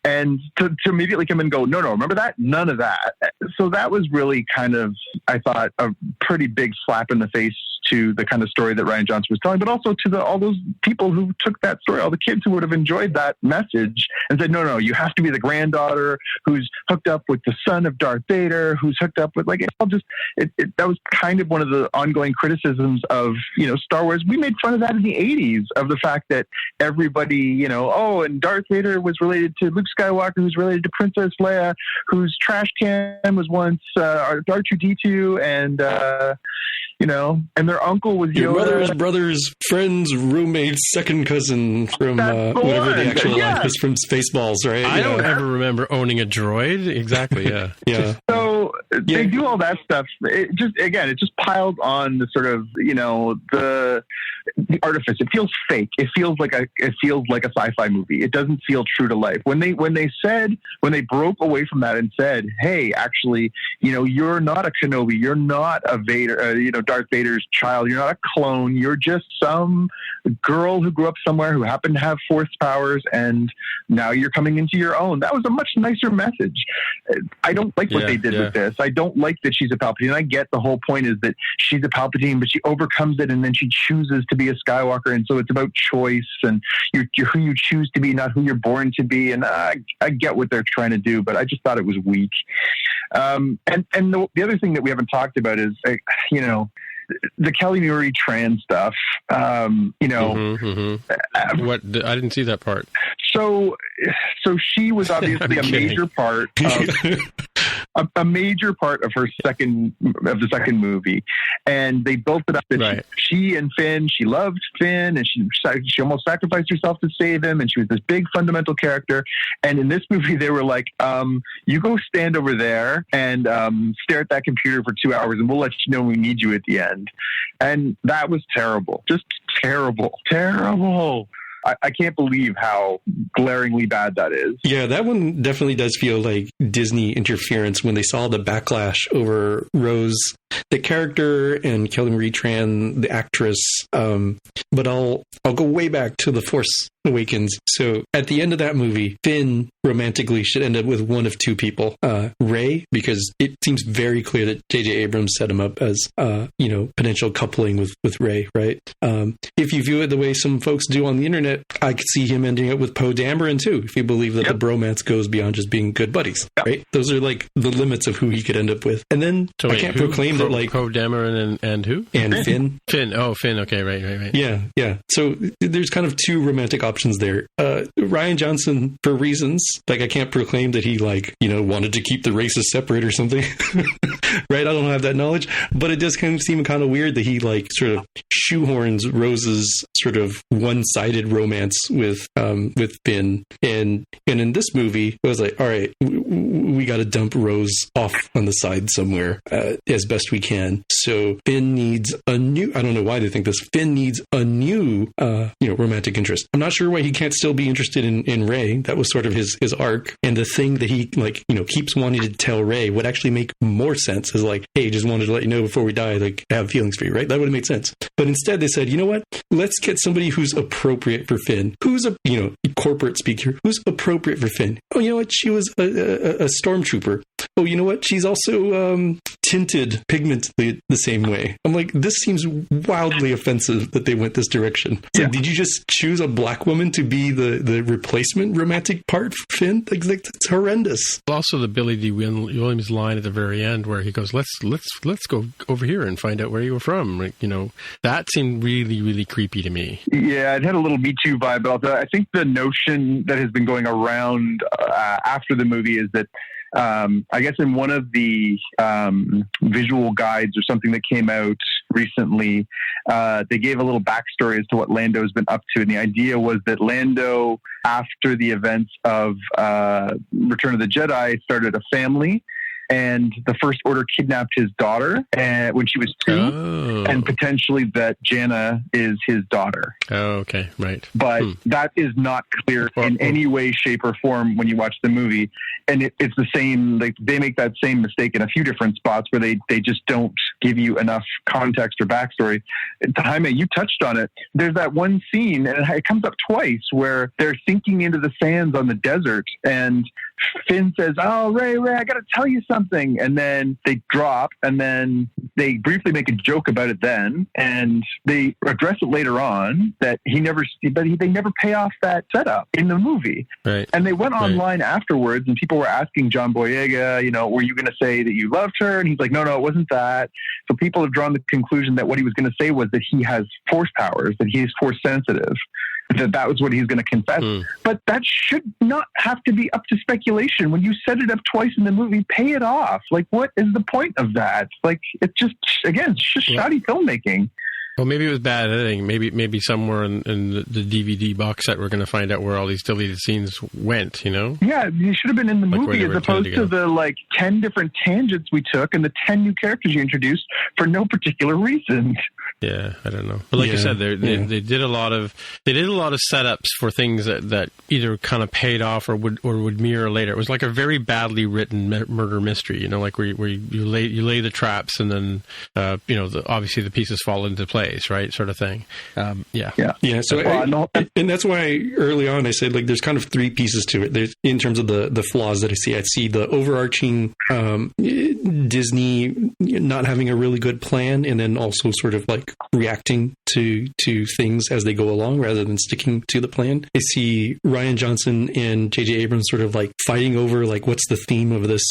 And to immediately come and go, no, remember that? None of that. So that was really kind of, I thought, a pretty big slap in the face to the kind of story that Rian Johnson was telling, but also to all those people who took that story, all the kids who would have enjoyed that message and said, no, you have to be the granddaughter who's hooked up with the son of Darth Vader, who's hooked up with, like, that was kind of one of the ongoing criticisms of, Star Wars. We made fun of that in the 80s, of the fact that everybody, and Darth Vader was related to Luke Skywalker, who's related to Princess Leia, whose trash can was once R2-D2, and and their uncle was Yoda. Your mother's brother's friend's roommate's second cousin from whatever the actual line is from Spaceballs, right? I don't ever remember owning a droid. Exactly, yeah. Yeah. So they do all that stuff. It just piles on the sort of, the artifice. It feels fake. It feels like a sci-fi movie. It doesn't feel true to life. When they broke away from that and said, hey, actually, you're not a Kenobi. You're not a Vader, Darth Vader's child. You're not a clone. You're just some girl who grew up somewhere who happened to have Force powers, and now you're coming into your own. That was a much nicer message. I don't like what they did with this. I don't like that she's a Palpatine. I get the whole point is that she's a Palpatine, but she overcomes it, and then she chooses to be a Skywalker, and so it's about choice, and you're who you choose to be, not who you're born to be. And I get what they're trying to do, but I just thought it was weak. And the other thing that we haven't talked about is, the Kelly Marie Tran stuff, you know. What? I didn't see that part. So she was obviously a major part of a major part of the second movie, and they built it up that she and Finn, she loved Finn, and she almost sacrificed herself to save him, and she was this big fundamental character. And in this movie, they were like, "You go stand over there and stare at that computer for 2 hours, and we'll let you know when we need you at the end." And that was terrible, just terrible. I can't believe how glaringly bad that is. Yeah, that one definitely does feel like Disney interference when they saw the backlash over Rose, the character, and Kelly Marie Tran, the actress. But I'll go way back to The Force Awakens. So at the end of that movie, Finn romantically should end up with one of two people. Rey, because it seems very clear that J.J. Abrams set him up as, potential coupling with Rey, right? If you view it the way some folks do on the internet, I could see him ending up with Poe Dameron too, if you believe that the bromance goes beyond just being good buddies, right? Those are like the limits of who he could end up with. And then I can't proclaim that like Poe Dameron and who? And Finn. Finn. Oh, Finn. Okay, right. Yeah. So there's kind of two romantic options there. Rian Johnson, for reasons, like I can't proclaim that he wanted to keep the races separate or something, right? I don't have that knowledge, but it does kind of seem kind of weird that he sort of shoehorns Rose's sort of one-sided romance with Finn, and in this movie it was like, all right, we got to dump Rose off on the side somewhere as best we can. So Finn needs a new, I don't know why they think this, Finn needs a new romantic interest. I'm not sure why he can't still be interested in Rey. That was sort of his arc, and the thing that he keeps wanting to tell Rey would actually make more sense as like, hey, just wanted to let you know before we die, like I have feelings for you, right? That would have made sense. But instead they said, you know what, let's get somebody who's appropriate for Finn, who's a corporate speaker, who's appropriate for Finn. Oh, you know what, she was a stormtrooper. Oh, you know what, she's also tinted pigmentally the same way. I'm like, this seems wildly offensive that they went this direction. So did you just choose a black woman to be the replacement romantic part for Finn? Like that's horrendous. Also, the Billy D. Williams line at the very end where he goes, let's go over here and find out where you were from. Like, that seemed really, really creepy to me. Yeah, it had a little Me Too vibe, but also I think the notion that has been going around after the movie is that I guess in one of the visual guides or something that came out recently, they gave a little backstory as to what Lando's been up to. And the idea was that Lando, after the events of Return of the Jedi, started a family. And the First Order kidnapped his daughter when she was 2, and potentially that Jannah is his daughter. Oh, okay, right. But that is not clear in any way, shape, or form when you watch the movie. And it's the same, like they make that same mistake in a few different spots where they just don't give you enough context or backstory. Jaime, you touched on it. There's that one scene, and it comes up twice, where they're sinking into the sands on the desert, and Finn says, "Oh, Rey, I got to tell you something." And then they drop, and then they briefly make a joke about it then, and they address it later on that they never pay off that setup in the movie. Right. And they went online afterwards, and people were asking John Boyega, were you going to say that you loved her? And he's like, no, it wasn't that. So people have drawn the conclusion that what he was going to say was that he has force powers, that he is force sensitive. That was what he's going to confess. But that should not have to be up to speculation. When you set it up twice in the movie, pay it off. Like, what is the point of that? Like, it's just, again, it's just shoddy filmmaking. Well, maybe it was bad editing. Maybe somewhere in the DVD box set we're going to find out where all these deleted scenes went, Yeah, you should have been in the movie as opposed to the 10 different tangents we took and the 10 new characters you introduced for no particular reason. Yeah, I don't know. But like you said, they did a lot of setups for things that either kind of paid off or would mirror later. It was like a very badly written murder mystery, where you lay the traps and then obviously the pieces fall into place. Right, sort of thing. Yeah. So, and that's why early on I said there's kind of three pieces to it. There's in terms of the flaws that I see. I see the overarching Disney not having a really good plan, and then also sort of like reacting to things as they go along rather than sticking to the plan. I see Rian Johnson and J.J. Abrams sort of like fighting over like what's the theme of this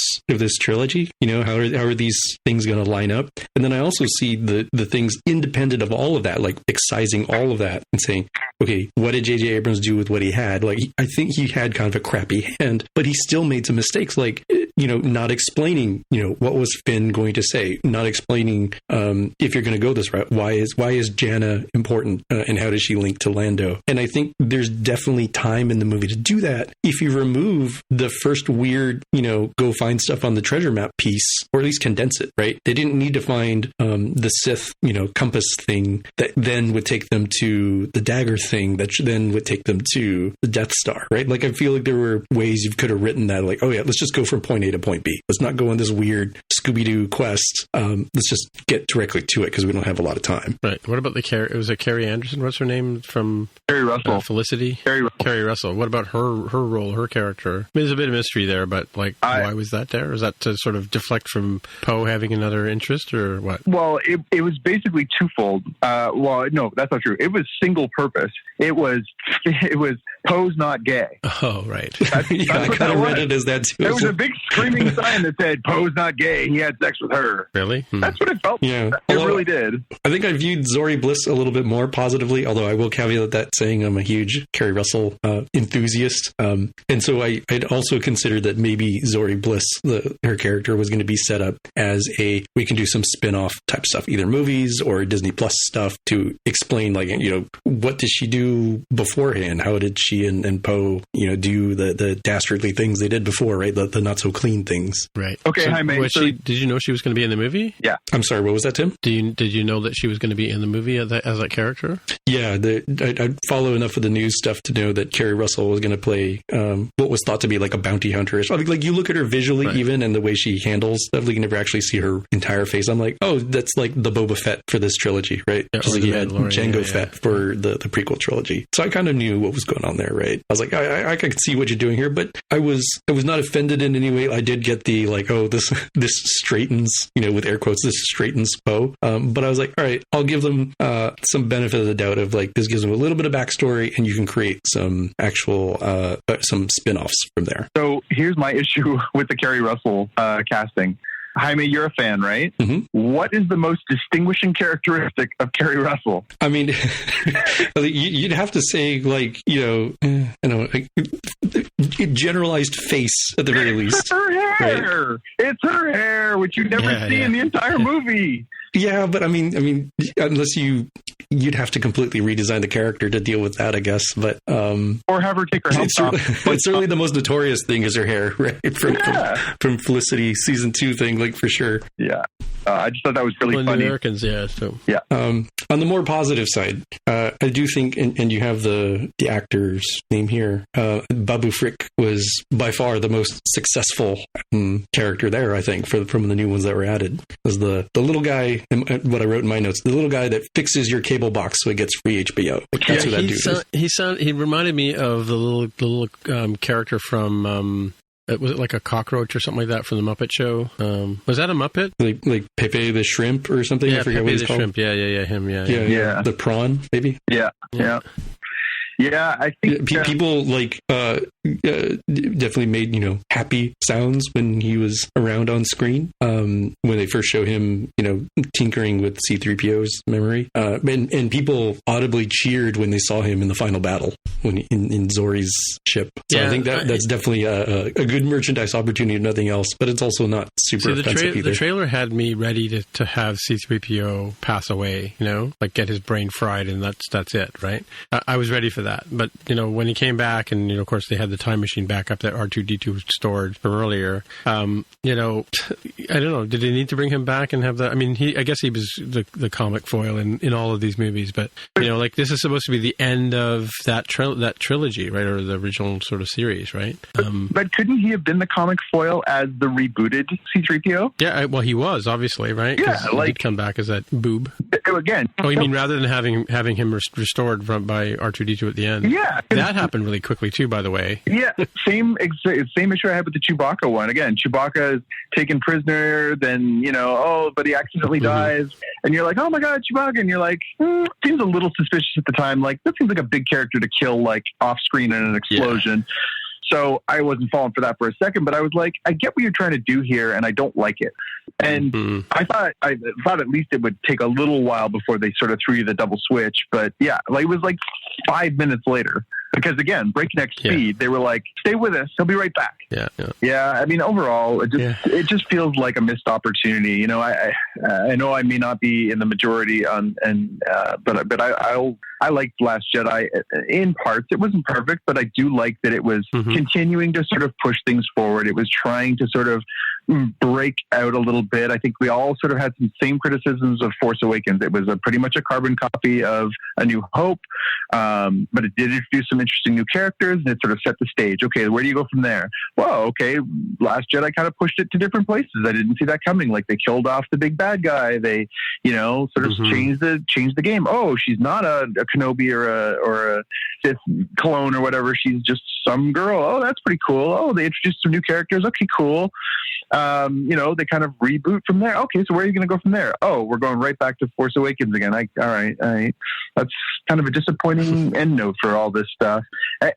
trilogy. How are these things going to line up? And then I also see the things independent of all of that, like excising all of that and saying, okay, what did J.J. Abrams do with what he had? Like, I think he had kind of a crappy hand, but he still made some mistakes, like, not explaining, what was Finn going to say, not explaining if you're going to go this route, why is Jana important and how does she link to Lando? And I think there's definitely time in the movie to do that. If you remove the first weird, go find stuff on the treasure map piece, or at least condense it, right? They didn't need to find the Sith, compass thing that then would take them to the dagger thing that then would take them to the Death Star, right? Like, I feel like there were ways you could have written that, like, oh yeah, let's just go from point A to point B. Let's not go on this weird Scooby-Doo quest. Let's just get directly to it because we don't have a lot of time. Right. What about was it Carrie Anderson? What's her name from Carrie Russell? Felicity? Carrie Russell. What about her role, her character? I mean, there's a bit of mystery there, but like, why was that there? Is that to sort of deflect from Poe having another interest, or what? Well, it was basically twofold. Well, no, that's not true. It was single purpose. It was Poe's not gay. Oh, right. I kind of read it as that too. There was a big screaming sign that said Poe's not gay. He had sex with her. Really? That's what it felt. Yeah, it really did. I think I viewed Zori Bliss a little bit more positively, although I will caveat that saying I'm a huge Carrie Russell enthusiast, and so I'd also considered that maybe Zori Bliss, her character, was going to be set up as we can do some spin-off type stuff, either movies or Disney Plus stuff, to explain, like, what did she do beforehand? How did she and Poe, do the dastardly things they did before, right? The not so clean things. Right. Okay, hi, mate. Did you know she was going to be in the movie? Yeah. I'm sorry, what was that, Tim? Did you know that she was going to be in the movie as that character? Yeah, I follow enough of the news stuff to know that Carrie Russell was going to play what was thought to be like a bounty hunter. I mean, like, you look at her visually, right, even, and the way she handles stuff, like, you never actually see her entire face. I'm like, oh, that's like the Boba Fett for this trilogy, right? Yeah, just like you had Jango Fett for the prequel trilogy. So I kind of knew what was going on there, right? I was like, I could see what you're doing here, but I was not offended in any way. I did get the, like, oh, this straightens, with air quotes, this straightens Poe. But I was like, all right, I'll give them some benefit of the doubt of, like, this gives them a little bit of backstory, and you can create some actual some spin-offs from there. So here's my issue with the Carrie Russell casting. Jaime, you're a fan, right? Mm-hmm. What is the most distinguishing characteristic of Carrie Russell? I mean, you'd have to say, like, like, generalized face at the very least. Her hair. Right? It's her hair, which you never see in the entire movie. Yeah, but I mean, unless you'd have to completely redesign the character to deal with that, I guess. But or have her take her helmet off. It's certainly the most notorious thing is her hair, right? From Felicity season 2 thing, like, for sure. Yeah, I just thought that was really funny. Americans, yeah. So yeah. On the more positive side, I do think, and you have the actor's name here, Babu Frick was by far the most successful character there, I think, from the new ones that were added. As the little guy. What I wrote in my notes, the little guy that fixes your cable box so it gets free HBO. That's who that dude is. He reminded me of the little character from was it like a cockroach or something like that from the Muppet Show? Was that a Muppet? Like Pepe the Shrimp or something? Yeah, I forget Pepe what he's the called. Shrimp. Yeah, him. Yeah. The prawn, maybe. Yeah. Yeah, I think people definitely made happy sounds when he was around on screen. When they first show him tinkering with C-3PO's memory, and people audibly cheered when they saw him in the final battle when in Zori's ship. So I think that's definitely a good merchandise opportunity, if nothing else. But it's also not super offensive either. The trailer had me ready to have C-3PO pass away, like get his brain fried, and that's it, right? I was ready for that. But, when he came back and, of course, they had the time machine backup that R2-D2 stored from earlier, I don't know. Did they need to bring him back and have that? I mean, I guess he was the comic foil in all of these movies. But, like, this is supposed to be the end of that that trilogy, right, or the original sort of series, right? But couldn't he have been the comic foil as the rebooted C-3PO? Yeah, well, he was, obviously, right? Yeah, he did come back as that boob. Again. Oh, you mean rather than having him restored by R2-D2 at the end? Yeah. That happened really quickly, too, by the way. Yeah, same issue I had with the Chewbacca one. Again, Chewbacca is taken prisoner, then, but he accidentally dies. And you're like, oh my God, Chewbacca. And you're like, seems a little suspicious at the time. Like, that seems like a big character to kill, like, off screen in an explosion. Yeah. So I wasn't falling for that for a second, but I was like, I get what you're trying to do here, and I don't like it. And I thought at least it would take a little while before they sort of threw you the double switch. But yeah, like, it was like 5 minutes later. Because again, breakneck speed, they were like, stay with us, he'll be right back. Yeah. I mean, overall, it just feels like a missed opportunity. I know I may not be in the majority but I liked Last Jedi in parts. It wasn't perfect, but I do like that it was continuing to sort of push things forward. It was trying to sort of break out a little bit. I think we all sort of had some same criticisms of Force Awakens. It was pretty much a carbon copy of A New Hope, but it did introduce some interesting new characters, and it sort of set the stage. Okay, where do you go from there? Well, okay, Last Jedi kind of pushed it to different places. I didn't see that coming. Like, they killed off the big bad guy. They, sort of changed the game. Oh, she's not a Kenobi or a Sith clone or whatever. She's just some girl. Oh, that's pretty cool. Oh, they introduced some new characters. Okay, cool. They kind of reboot from there. Okay, so where are you going to go from there? Oh, we're going right back to Force Awakens again. All right. That's kind of a disappointing end note for all this stuff.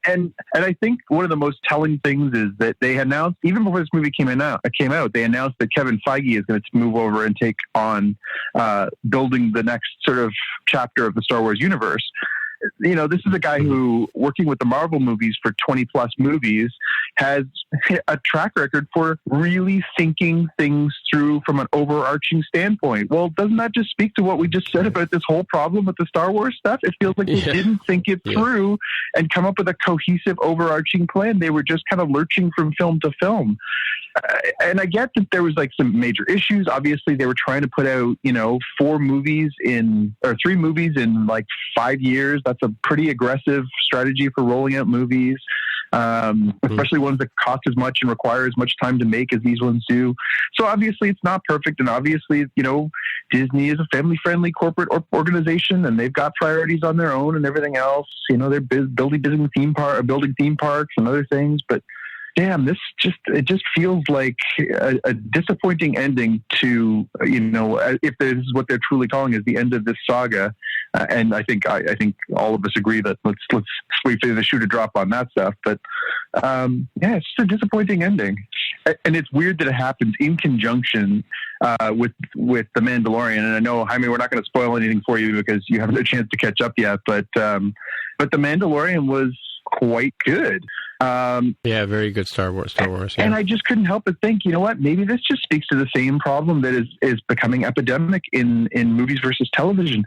And I think one of the most telling things is that they announced, even before this movie came out, they announced that Kevin Feige is going to move over and take on building the next sort of chapter of the Star Wars universe. This is a guy who, working with the Marvel movies for 20 plus movies, has a track record for really thinking things through from an overarching standpoint. Well, doesn't that just speak to what we just said about this whole problem with the Star Wars stuff? It feels like they didn't think it through and come up with a cohesive overarching plan. They were just kind of lurching from film to film. And I get that there was like some major issues. Obviously, they were trying to put out, 3 movies in like 5 years. That's a pretty aggressive strategy for rolling out movies, especially ones that cost as much and require as much time to make as these ones do. So obviously, it's not perfect. And obviously, Disney is a family-friendly corporate organization, and they've got priorities on their own and everything else. They're building theme parks and other things, but damn, it just feels like a disappointing ending to, if this is what they're truly calling is the end of this saga. And I think all of us agree that let's wait for the shoe to drop on that stuff. But it's just a disappointing ending. And it's weird that it happens in conjunction with The Mandalorian. And I know, Jaime, we're not going to spoil anything for you because you haven't had a chance to catch up yet. But The Mandalorian was quite good. Very good Star Wars. Yeah. And I just couldn't help but think, maybe this just speaks to the same problem that is becoming epidemic in movies versus television.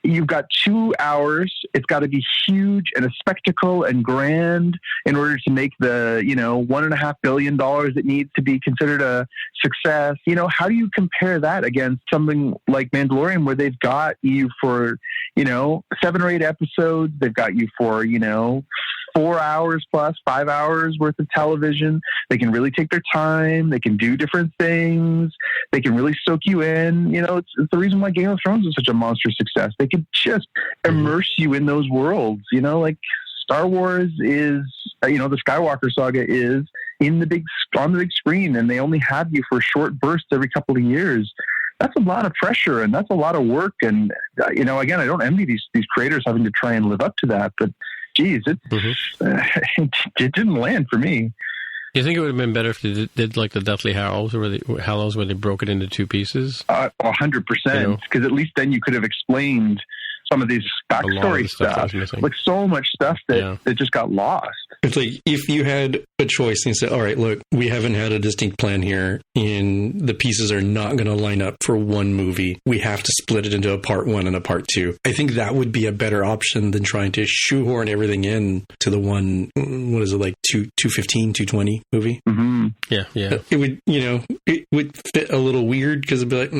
You've got 2 hours. It's got to be huge and a spectacle and grand in order to make the, $1.5 billion it needs to be considered a success. How do you compare that against something like Mandalorian, where they've got you for, 7 or 8 episodes. They've got you for, 4 hours plus 5 hours worth of television. They can really take their time. They can do different things. They can really soak you in. It's the reason why Game of Thrones is such a monster success. They could just immerse you in those worlds. Like Star Wars is, the Skywalker saga is on the big screen, and they only have you for short bursts every couple of years. That's a lot of pressure, and that's a lot of work. And again, I don't envy these creators having to try and live up to that, but geez, it didn't land for me. Do you think it would have been better if they did like the Deathly Hallows, where they broke it into 2 pieces? 100%, because at least then you could have explained some of these backstory stuff. Like so much stuff that just got lost. It's like if you had a choice and you said, all right, look, we haven't had a distinct plan here, and the pieces are not going to line up for one movie. We have to split it into a part 1 and a part 2. I think that would be a better option than trying to shoehorn everything in to the one, what is it, like 215, 220 movie? Mm-hmm. Yeah. It would, it would fit a little weird because it'd be like,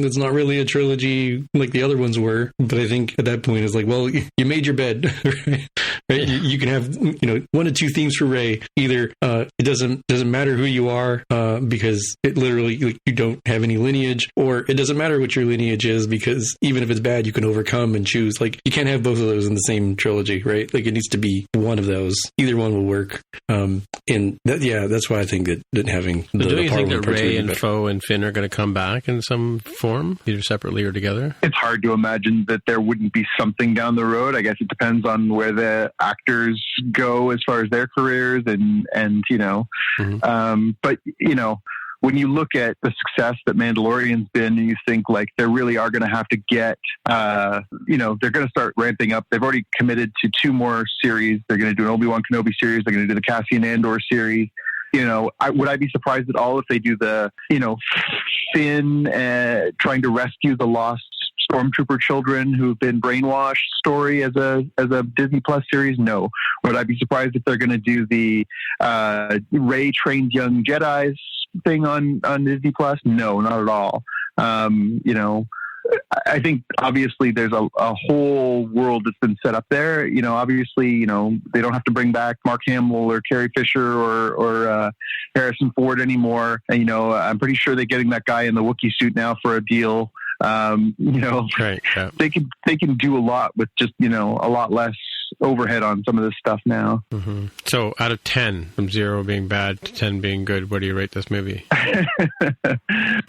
it's not really a trilogy like the other ones were. But I think at that point it's like, well, you made your bed, right? You can have, one of two themes for Rey. Either it doesn't matter who you are because it literally, you don't have any lineage, or it doesn't matter what your lineage is because even if it's bad, you can overcome and choose. Like, you can't have both of those in the same trilogy, right? Like, it needs to be one of those. Either one will work. That's why I think that having the do you think that Rey and Poe and Finn are going to come back in some form, either separately or together? It's hard to imagine that there wouldn't be something down the road. I guess it depends on where the actors go as far as their careers and but when you look at the success that Mandalorian's been, and you think like they really are going to have to get, they're going to start ramping up. They've already committed to 2 more series. They're going to do an Obi-Wan Kenobi series. They're going to do the Cassian Andor series. Would I be surprised at all if they do the, Finn trying to rescue the lost Stormtrooper children who've been brainwashed story as a Disney Plus series? No. Would I be surprised if they're going to do the Rey trained young Jedis thing on Disney Plus? No, not at all. I think obviously there's a whole world that's been set up there. Obviously, they don't have to bring back Mark Hamill or Carrie Fisher or Harrison Ford anymore. And, I'm pretty sure they're getting that guy in the Wookiee suit now for a deal. Right, yeah. They can do a lot with just, a lot less overhead on some of this stuff now. Mm-hmm. So out of 10, from 0 being bad to 10 being good, what do you rate this movie?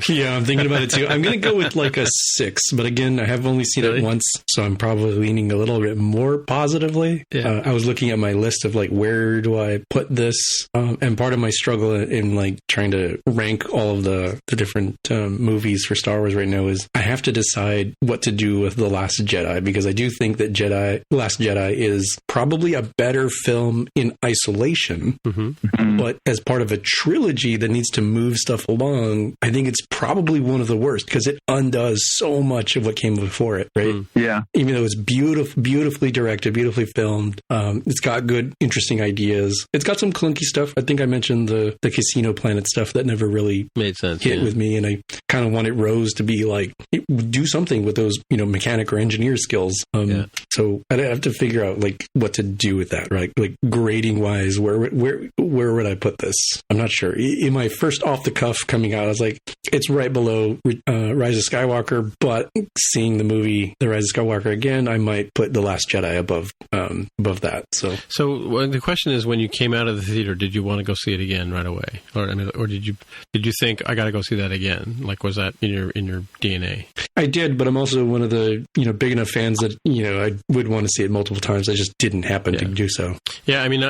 Yeah, I'm thinking about it too. I'm going to go with like a 6, but again, I have only seen it once, so I'm probably leaning a little bit more positively. Yeah. I was looking at my list of like, where do I put this? And part of my struggle in like trying to rank all of the different movies for Star Wars right now is I have to decide what to do with The Last Jedi, because I do think that Last Jedi is probably a better film in isolation, but as part of a trilogy that needs to move stuff along, I think it's probably one of the worst because it undoes so much of what came before it, right? Yeah. Even though it's beautifully directed, beautifully filmed, it's got good, interesting ideas. It's got some clunky stuff. I think I mentioned the Casino Planet stuff that never really made sense, hit with me, and I kind of wanted Rose to be like, do something with those, mechanic or engineer skills. So I'd have to figure out like what to do with that, right? Like grading wise, where would I put this? I'm not sure. In my first off the cuff coming out, I was like, it's right below Rise of Skywalker, but seeing the movie The Rise of Skywalker again, I might put The Last Jedi above that. So the question is, when you came out of the theater, did you want to go see it again right away, or did you think I got to go see that again? Like, was that in your DNA? I did, but I'm also one of the big enough fans that I would want to see it multiple times. I just didn't happen to do so. Yeah, I mean,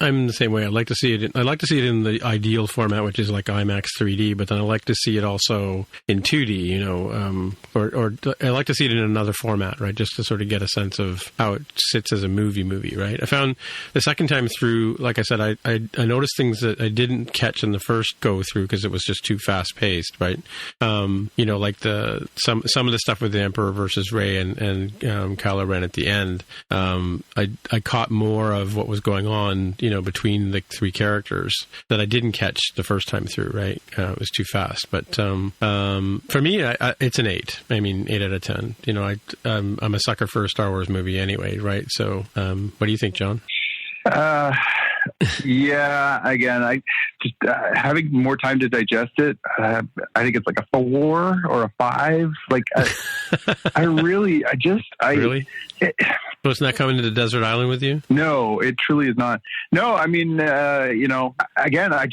I'm the same way. I'd like to see it. I like to see it in the ideal format, which is like IMAX 3D. But then I like to see it also in 2D. Or I like to see it in another format, right? Just to sort of get a sense of how it sits as a movie, right? I found the second time through, like I said, I noticed things that I didn't catch in the first go through because it was just too fast paced, right? Like some of the stuff with the Emperor versus Rey and Kylo Ren at the end. I caught more of what was going on, between the 3 characters that I didn't catch the first time through, right? It was too fast. But for me, it's an 8. I mean, 8 out of 10. I'm a sucker for a Star Wars movie anyway, right? So what do you think, John? Yeah, again, I just having more time to digest it. I think it's like a 4 or a 5. Like, really. So it's not coming to the desert island with you? No, it truly is not. No, I mean, again, I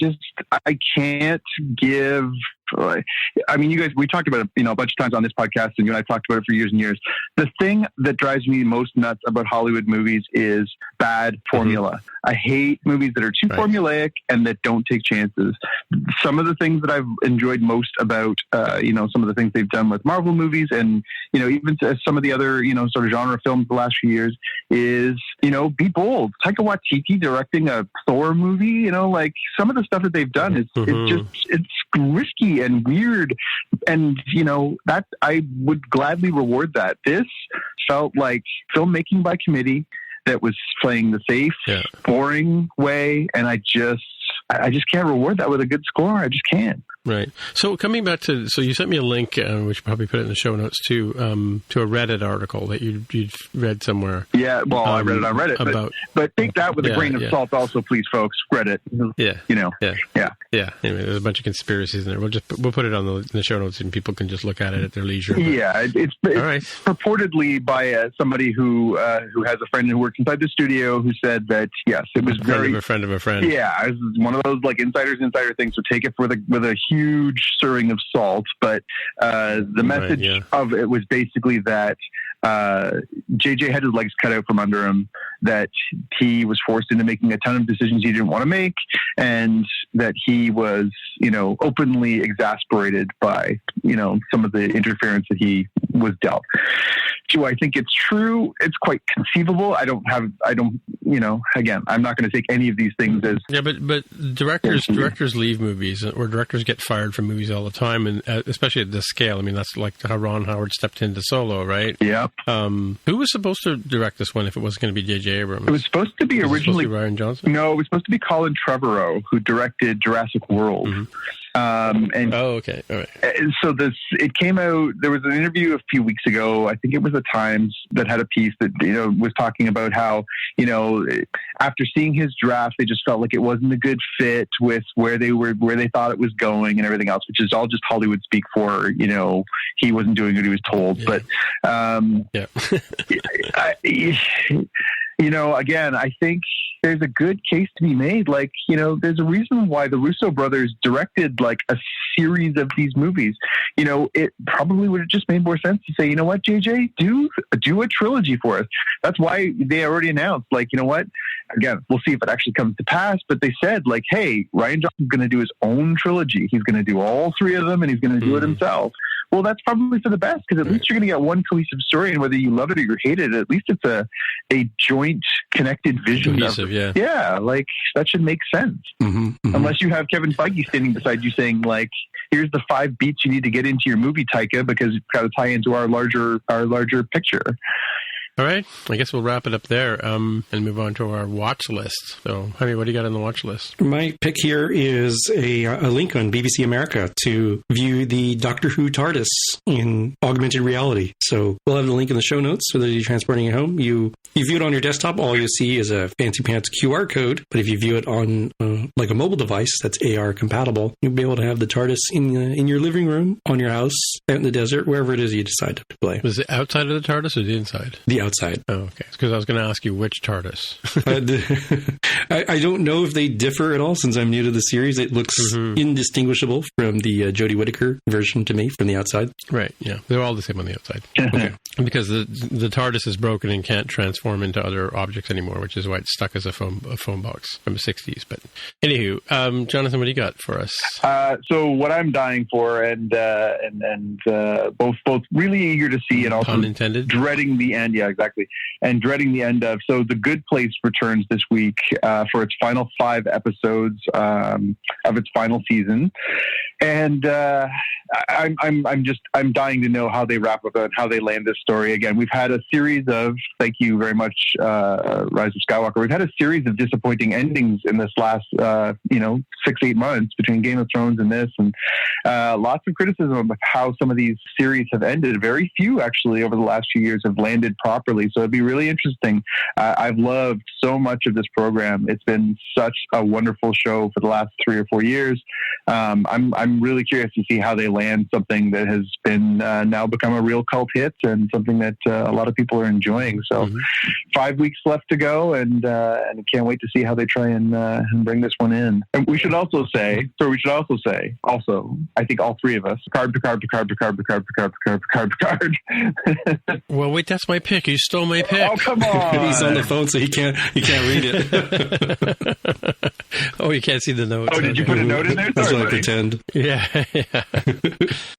can't give. I mean, you guys, we talked about it, a bunch of times on this podcast, and you and I talked about it for years and years. The thing that drives me most nuts about Hollywood movies is bad formula. I hate movies that are too formulaic and that don't take chances. Some of the things that I've enjoyed most about, some of the things they've done with Marvel movies and, even some of the other, sort of genre films the last few years is, be bold. Taika Waititi directing a Thor movie, like some of the stuff that they've done is it's risky and weird. And, that I would gladly reward that. This felt like filmmaking by committee that was playing the safe, boring way. And I I just can't reward that with a good score. I just can't. Right. So coming back to, so you sent me a link, which you probably put it in the show notes too, to a Reddit article that you'd read somewhere. Yeah, well, I read it on Reddit, but take that with a grain of salt also, please, folks. Reddit. Yeah. You know. Yeah. Anyway, there's a bunch of conspiracies in there. We'll put it on the show notes and people can just look at it at their leisure. But, yeah, it's purportedly by somebody who has a friend who works inside the studio who said that, yes, it was a friend of a friend. Yeah, it was one of those like insider things, so take it with a huge serving of salt. But the message of it was basically that JJ had his legs cut out from under him, that he was forced into making a ton of decisions he didn't want to make, and that he was, openly exasperated by, some of the interference that he was dealt. Do I think it's true? It's quite conceivable. Again, I'm not going to take any of these things as... Yeah, but directors leave movies, or directors get fired from movies all the time, and especially at this scale. I mean, that's like how Ron Howard stepped into Solo, right? Yeah. Who was supposed to direct this one if it wasn't going to be J.J. Abrams? It was supposed to be originally... Rian Johnson? No, it was supposed to be Colin Trevorrow, who directed Jurassic World. Mm-hmm. Okay. All right. So it came out, there was an interview a few weeks ago, I think it was the Times, that had a piece that, was talking about how, after seeing his draft, they just felt like it wasn't a good fit with where they thought it was going and everything else, which is all just Hollywood speak for, he wasn't doing what he was told. Yeah. But, again, I think there's a good case to be made. Like, there's a reason why the Russo brothers directed like a series of these movies. It probably would have just made more sense to say, you know what, JJ, do a trilogy for us. That's why they already announced, like, you know what, again, we'll see if it actually comes to pass, but they said, like, hey, Rian Johnson's going to do his own trilogy. He's going to do all three of them, and he's going to do it himself. Well, that's probably for the best, because at least you're going to get one cohesive story, and whether you love it or you hate it, at least it's a joint, connected vision. Cohesive, yeah, like, that should make sense. Mm-hmm, mm-hmm. Unless you have Kevin Feige standing beside you saying, like, here's the 5 beats you need to get into your movie, Taika, because it's got to tie into our larger picture. All right. I guess we'll wrap it up there and move on to our watch list. So, Jaime, what do you got on the watch list? My pick here is a link on BBC America to view the Doctor Who TARDIS in augmented reality. So we'll have the link in the show notes so that you're transporting it home. You view it on your desktop, all you see is a fancy pants QR code. But if you view it on like a mobile device that's AR compatible, you'll be able to have the TARDIS in your living room, on your house, out in the desert, wherever it is you decide to play. Was it outside of the TARDIS or the inside? The outside. Oh, okay. Because I was going to ask you which TARDIS. I don't know if they differ at all since I'm new to the series. It looks indistinguishable from the Jodie Whittaker version to me from the outside. Right, yeah. They're all the same on the outside. Okay. Because the TARDIS is broken and can't transform into other objects anymore, which is why it's stuck as a phone box from the 60s. But anywho, Jonathan, what do you got for us? So what I'm dying for and both really eager to see and also dreading the end. Yeah, exactly. And dreading the end of. So The Good Place returns this week for its final 5 episodes of its final season. And I'm dying to know how they wrap up and how they land this story. Again, we've had a series of, thank you very much, Rise of Skywalker. We've had a series of disappointing endings in this last 6-8 months between Game of Thrones and this, and lots of criticism of how some of these series have ended. Very few actually over the last few years have landed properly. So it'd be really interesting. I've loved so much of this program. It's been such a wonderful show for the last 3 or 4 years. I'm really curious to see how they land something that has been now become a real cult hit and something that a lot of people are enjoying. So 5 weeks left to go, and I can't wait to see how they try and bring this one in. And we should also say, I think all 3 of us, Picard. Well, wait, that's my pick. You stole my pick. Oh, come on. He's on the phone, so he can't read it. Oh, you can't see the notes. Oh, did you put a note in there? That's what I pretend. Yeah.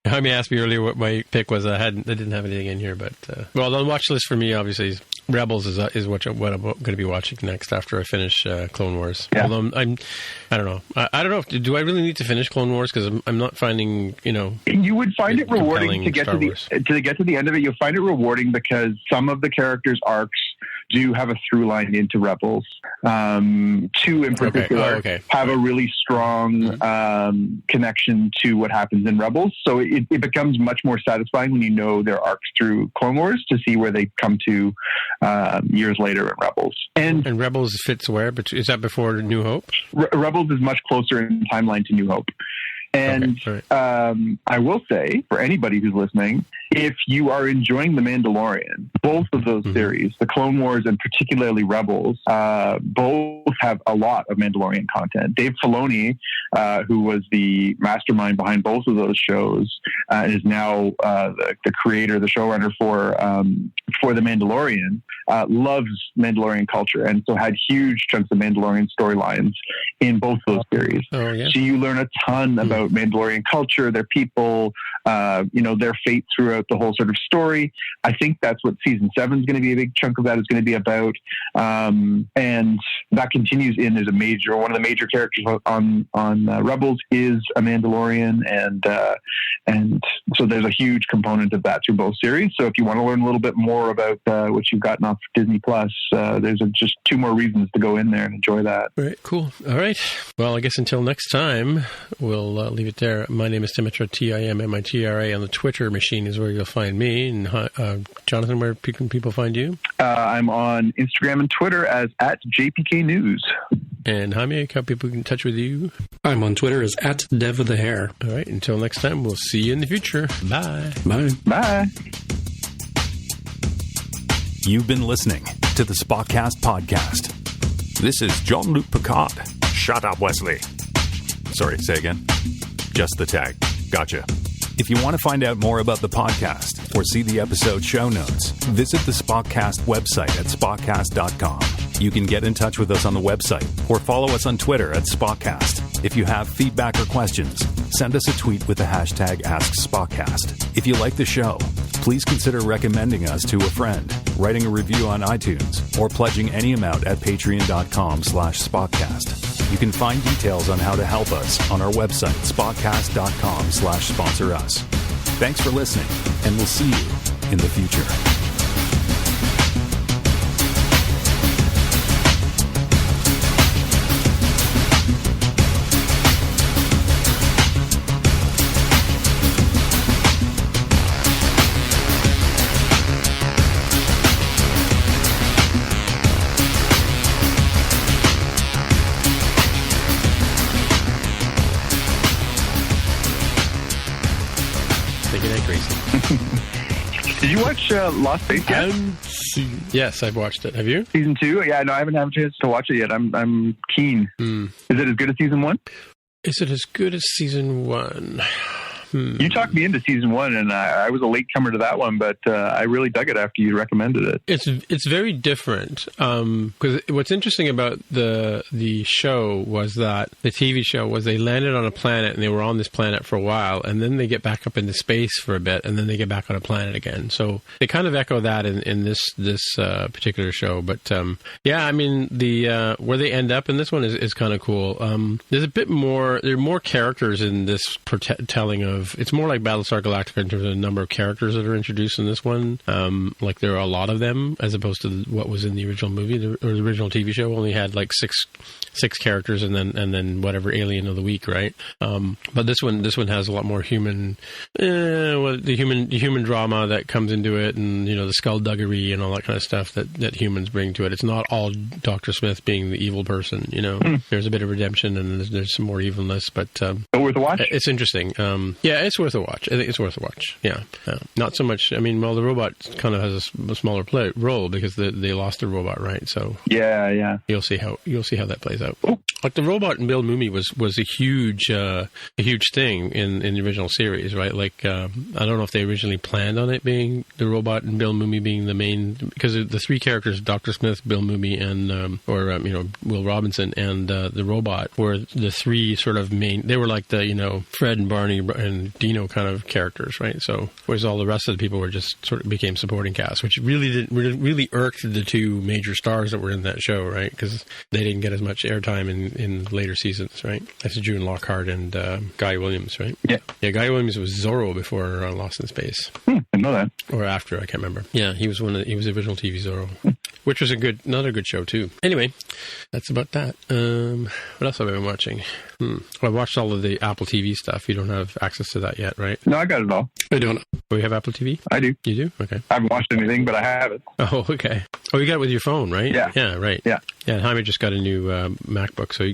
Jaime asked me earlier what my pick was. I didn't have anything in here, but well, the watch list for me, obviously, Rebels is what I'm going to be watching next after I finish Clone Wars. Yeah. Although I don't know. I don't know. Do I really need to finish Clone Wars? Because I'm not finding, You would find it rewarding to get to the end of it. You'll find it rewarding because some of the characters' arcs do have a through line into Rebels. Two in particular have a really strong connection to what happens in Rebels. So it becomes much more satisfying when you know their arcs through Clone Wars to see where they come to years later in Rebels. And Rebels fits where? But is that before New Hope? Rebels is much closer in timeline to New Hope. And I will say, for anybody who's listening, if you are enjoying The Mandalorian, both of those series, the Clone Wars and particularly Rebels, both have a lot of Mandalorian content. Dave Filoni, who was the mastermind behind both of those shows, is now the creator, the showrunner for The Mandalorian, loves Mandalorian culture, and so had huge chunks of Mandalorian storylines in both those series. Oh, yeah. So you learn a ton about Mandalorian culture, their people, their fate throughout the whole sort of story. I think that's what season 7 is going to be. A big chunk of that is going to be about, and that continues in as one of the major characters on Rebels is a Mandalorian, and so there's a huge component of that through both series. So if you want to learn a little bit more about what you've gotten off Disney Plus, there's just 2 more reasons to go in there and enjoy that. Right, cool. All right. Well, I guess until next time, we'll leave it there. My name is Timitra, Timmitra. On the Twitter machine is where you'll find me. And Jonathan, where can people find you? I'm on Instagram and Twitter as @JPKNews. And Jaime, how people get in touch with you? I'm on Twitter as @DevOfTheHair. All right. Until next time, we'll see you in the future. Bye. Bye. Bye. You've been listening to the Spockcast podcast. This is Jean-Luc Picard. Shut up, Wesley. Sorry, say again. Just the tag. Gotcha. If you want to find out more about the podcast or see the episode show notes, visit the Spockcast website at spockcast.com. You can get in touch with us on the website or follow us on Twitter at Spockcast. If you have feedback or questions, send us a tweet with the hashtag AskSpockcast. If you like the show, please consider recommending us to a friend, writing a review on iTunes, or pledging any amount at patreon.com/Spockcast. You can find details on how to help us on our website, spockcast.com/sponsor us. Thanks for listening, and we'll see you in the future. Did you watch Lost Space yet? Yes, I've watched it. Have you? Season 2? Yeah, no, I haven't had a chance to watch it yet. I'm keen. Is it as good as season 1? Is it as good as season 1? You talked me into season 1, and I was a late comer to that one, but I really dug it after you recommended it. It's very different, because what's interesting about the show was that the TV show was they landed on a planet and they were on this planet for a while, and then they get back up into space for a bit, and then they get back on a planet again. So they kind of echo that in this particular show. But yeah, I mean the where they end up in this one is kind of cool. There's a bit more. There are more characters in this telling of. It's more like Battlestar Galactica in terms of the number of characters that are introduced in this one. Like there are a lot of them, as opposed to what was in the original movie. The original TV show only had like six characters, and then whatever alien of the week, right? But this one has a lot more human, the human drama that comes into it, and the skullduggery and all that kind of stuff that humans bring to it. It's not all Dr. Smith being the evil person. There's a bit of redemption and there's some more evilness, but worth a watch. It's interesting. Yeah, it's worth a watch. I think it's worth a watch. Yeah. Not so much. I mean, well, the robot kind of has a smaller role because they lost the robot, right? So yeah. You'll see how that plays out. Like the robot in Bill Mumy was a huge thing in the original series, right? Like I don't know if they originally planned on it being the robot and Bill Mumy being the main, because the 3 characters, Dr. Smith, Bill Mumy, and Will Robinson, and the robot were the 3 sort of main. They were like the Fred and Barney and Dino kind of characters, right? So whereas all the rest of the people were just sort of became supporting cast, which really irked the 2 major stars that were in that show, right? Because they didn't get as much airtime in later seasons, right? That's June Lockhart and Guy Williams, right? Yeah, Guy Williams was Zorro before Lost in Space. I know that. Or after, I can't remember. Yeah, he was the original TV Zorro. which was another good show too. Anyway, that's about that. What else have I been watching? Well, I watched all of the Apple TV stuff. You don't have access to that yet, right? No, I got it all. I don't. Oh, you have Apple TV? I do. You do? Okay. I haven't watched anything, but I have it. Oh, okay. Oh, you got it with your phone, right? Yeah. Yeah, right. Yeah. Yeah, Jaime just got a new MacBook. So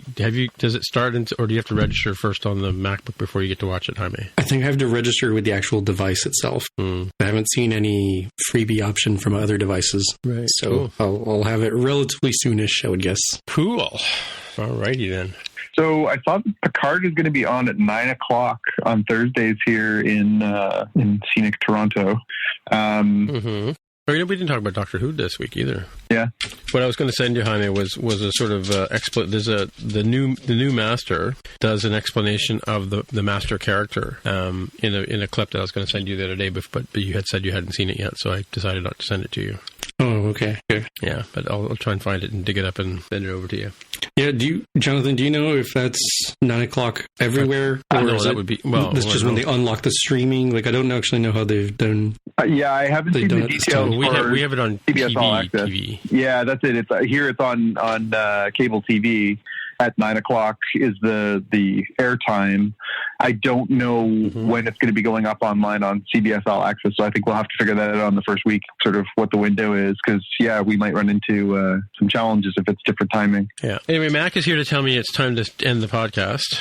does it start, or do you have to register first on the MacBook before you get to watch it, Jaime? I think I have to register with the actual device itself. I haven't seen any freebie option from other devices. Right. So cool. I'll have it relatively soonish, I would guess. Cool. Alrighty then. So I saw that Picard is going to be on at 9:00 on Thursdays here in scenic Toronto. We didn't talk about Doctor Who this week either. Yeah. What I was going to send you, Jaime, was a sort of the new Master does an explanation of the Master character in a clip that I was going to send you the other day, but you had said you hadn't seen it yet, so I decided not to send it to you. Oh, okay. Good. Yeah, but I'll try and find it and dig it up and send it over to you. Yeah, Jonathan, do you know if that's 9:00 everywhere? Or no, that would be, well... That's just when they unlock the streaming? Like, I don't actually know how they've done... Yeah, I haven't seen the details. We have it on CBS All Access. TV. Yeah, that's it. It's on cable TV. At 9:00 is the airtime. I don't know when it's going to be going up online on CBS All Access, so I think we'll have to figure that out on the first week, sort of what the window is, because, we might run into some challenges if it's different timing. Yeah. Anyway, Mac is here to tell me it's time to end the podcast.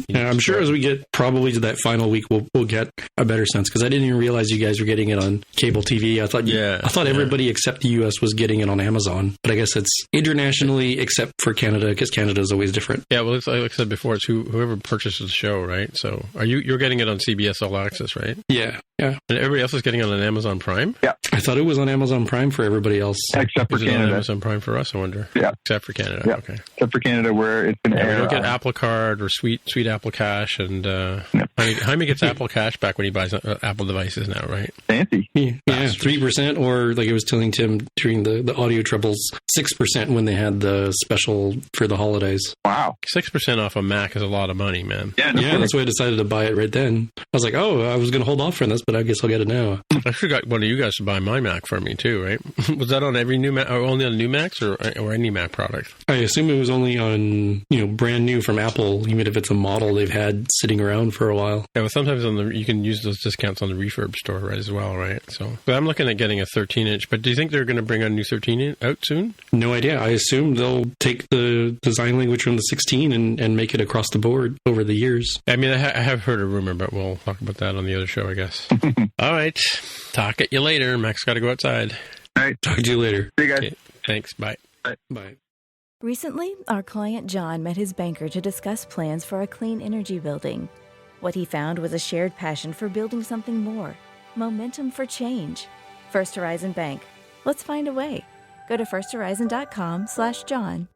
Yeah, I'm sure as we get probably to that final week, we'll get a better sense, because I didn't even realize you guys were getting it on cable TV. I thought everybody except the U.S. was getting it on Amazon, but I guess it's internationally except for Canada, because Canada is always different. Yeah, well, like I said before, it's whoever purchases the show, right? So you're getting it on CBS All Access, right? Yeah. And everybody else is getting it on Amazon Prime? Yeah. I thought it was on Amazon Prime for everybody else. Except for Canada. On Amazon Prime for us, I wonder. Yeah. Except for Canada. Yeah. Okay. Except for Canada, where it's going to air. We don't get Apple Card or sweet Apple Cash, and Jaime gets Apple Cash back when he buys Apple devices now, right? Fancy. Yeah, 3%, or like I was telling Tim during the audio troubles, 6% when they had the special for the holidays. Wow. 6% off a Mac is a lot of money, man. Yeah, that's why I decided to buy it right then. I was like, I was going to hold off for this, but I guess I'll get it now. I should have got one of you guys to buy my Mac for me too, right? Was that on every new Mac, or only on new Macs, or any Mac product? I assume it was only on, brand new from Apple, even if it's a model they've had sitting around for a while. Yeah, well, sometimes you can use those discounts on the refurb store, right, as well, right? But I'm looking at getting a 13-inch. But do you think they're going to bring a new 13-inch out soon? No idea. I assume they'll take the design language from the 16 and make it across the board over the years. I mean, I have heard a rumor, but we'll talk about that on the other show, I guess. All right. Talk at you later. Mac's got to go outside. All right. Talk to you later. See you guys. Okay, thanks. Bye. Bye. Recently, our client John met his banker to discuss plans for a clean energy building. What he found was a shared passion for building something more. Momentum for change. First Horizon Bank. Let's find a way. Go to firsthorizon.com/John.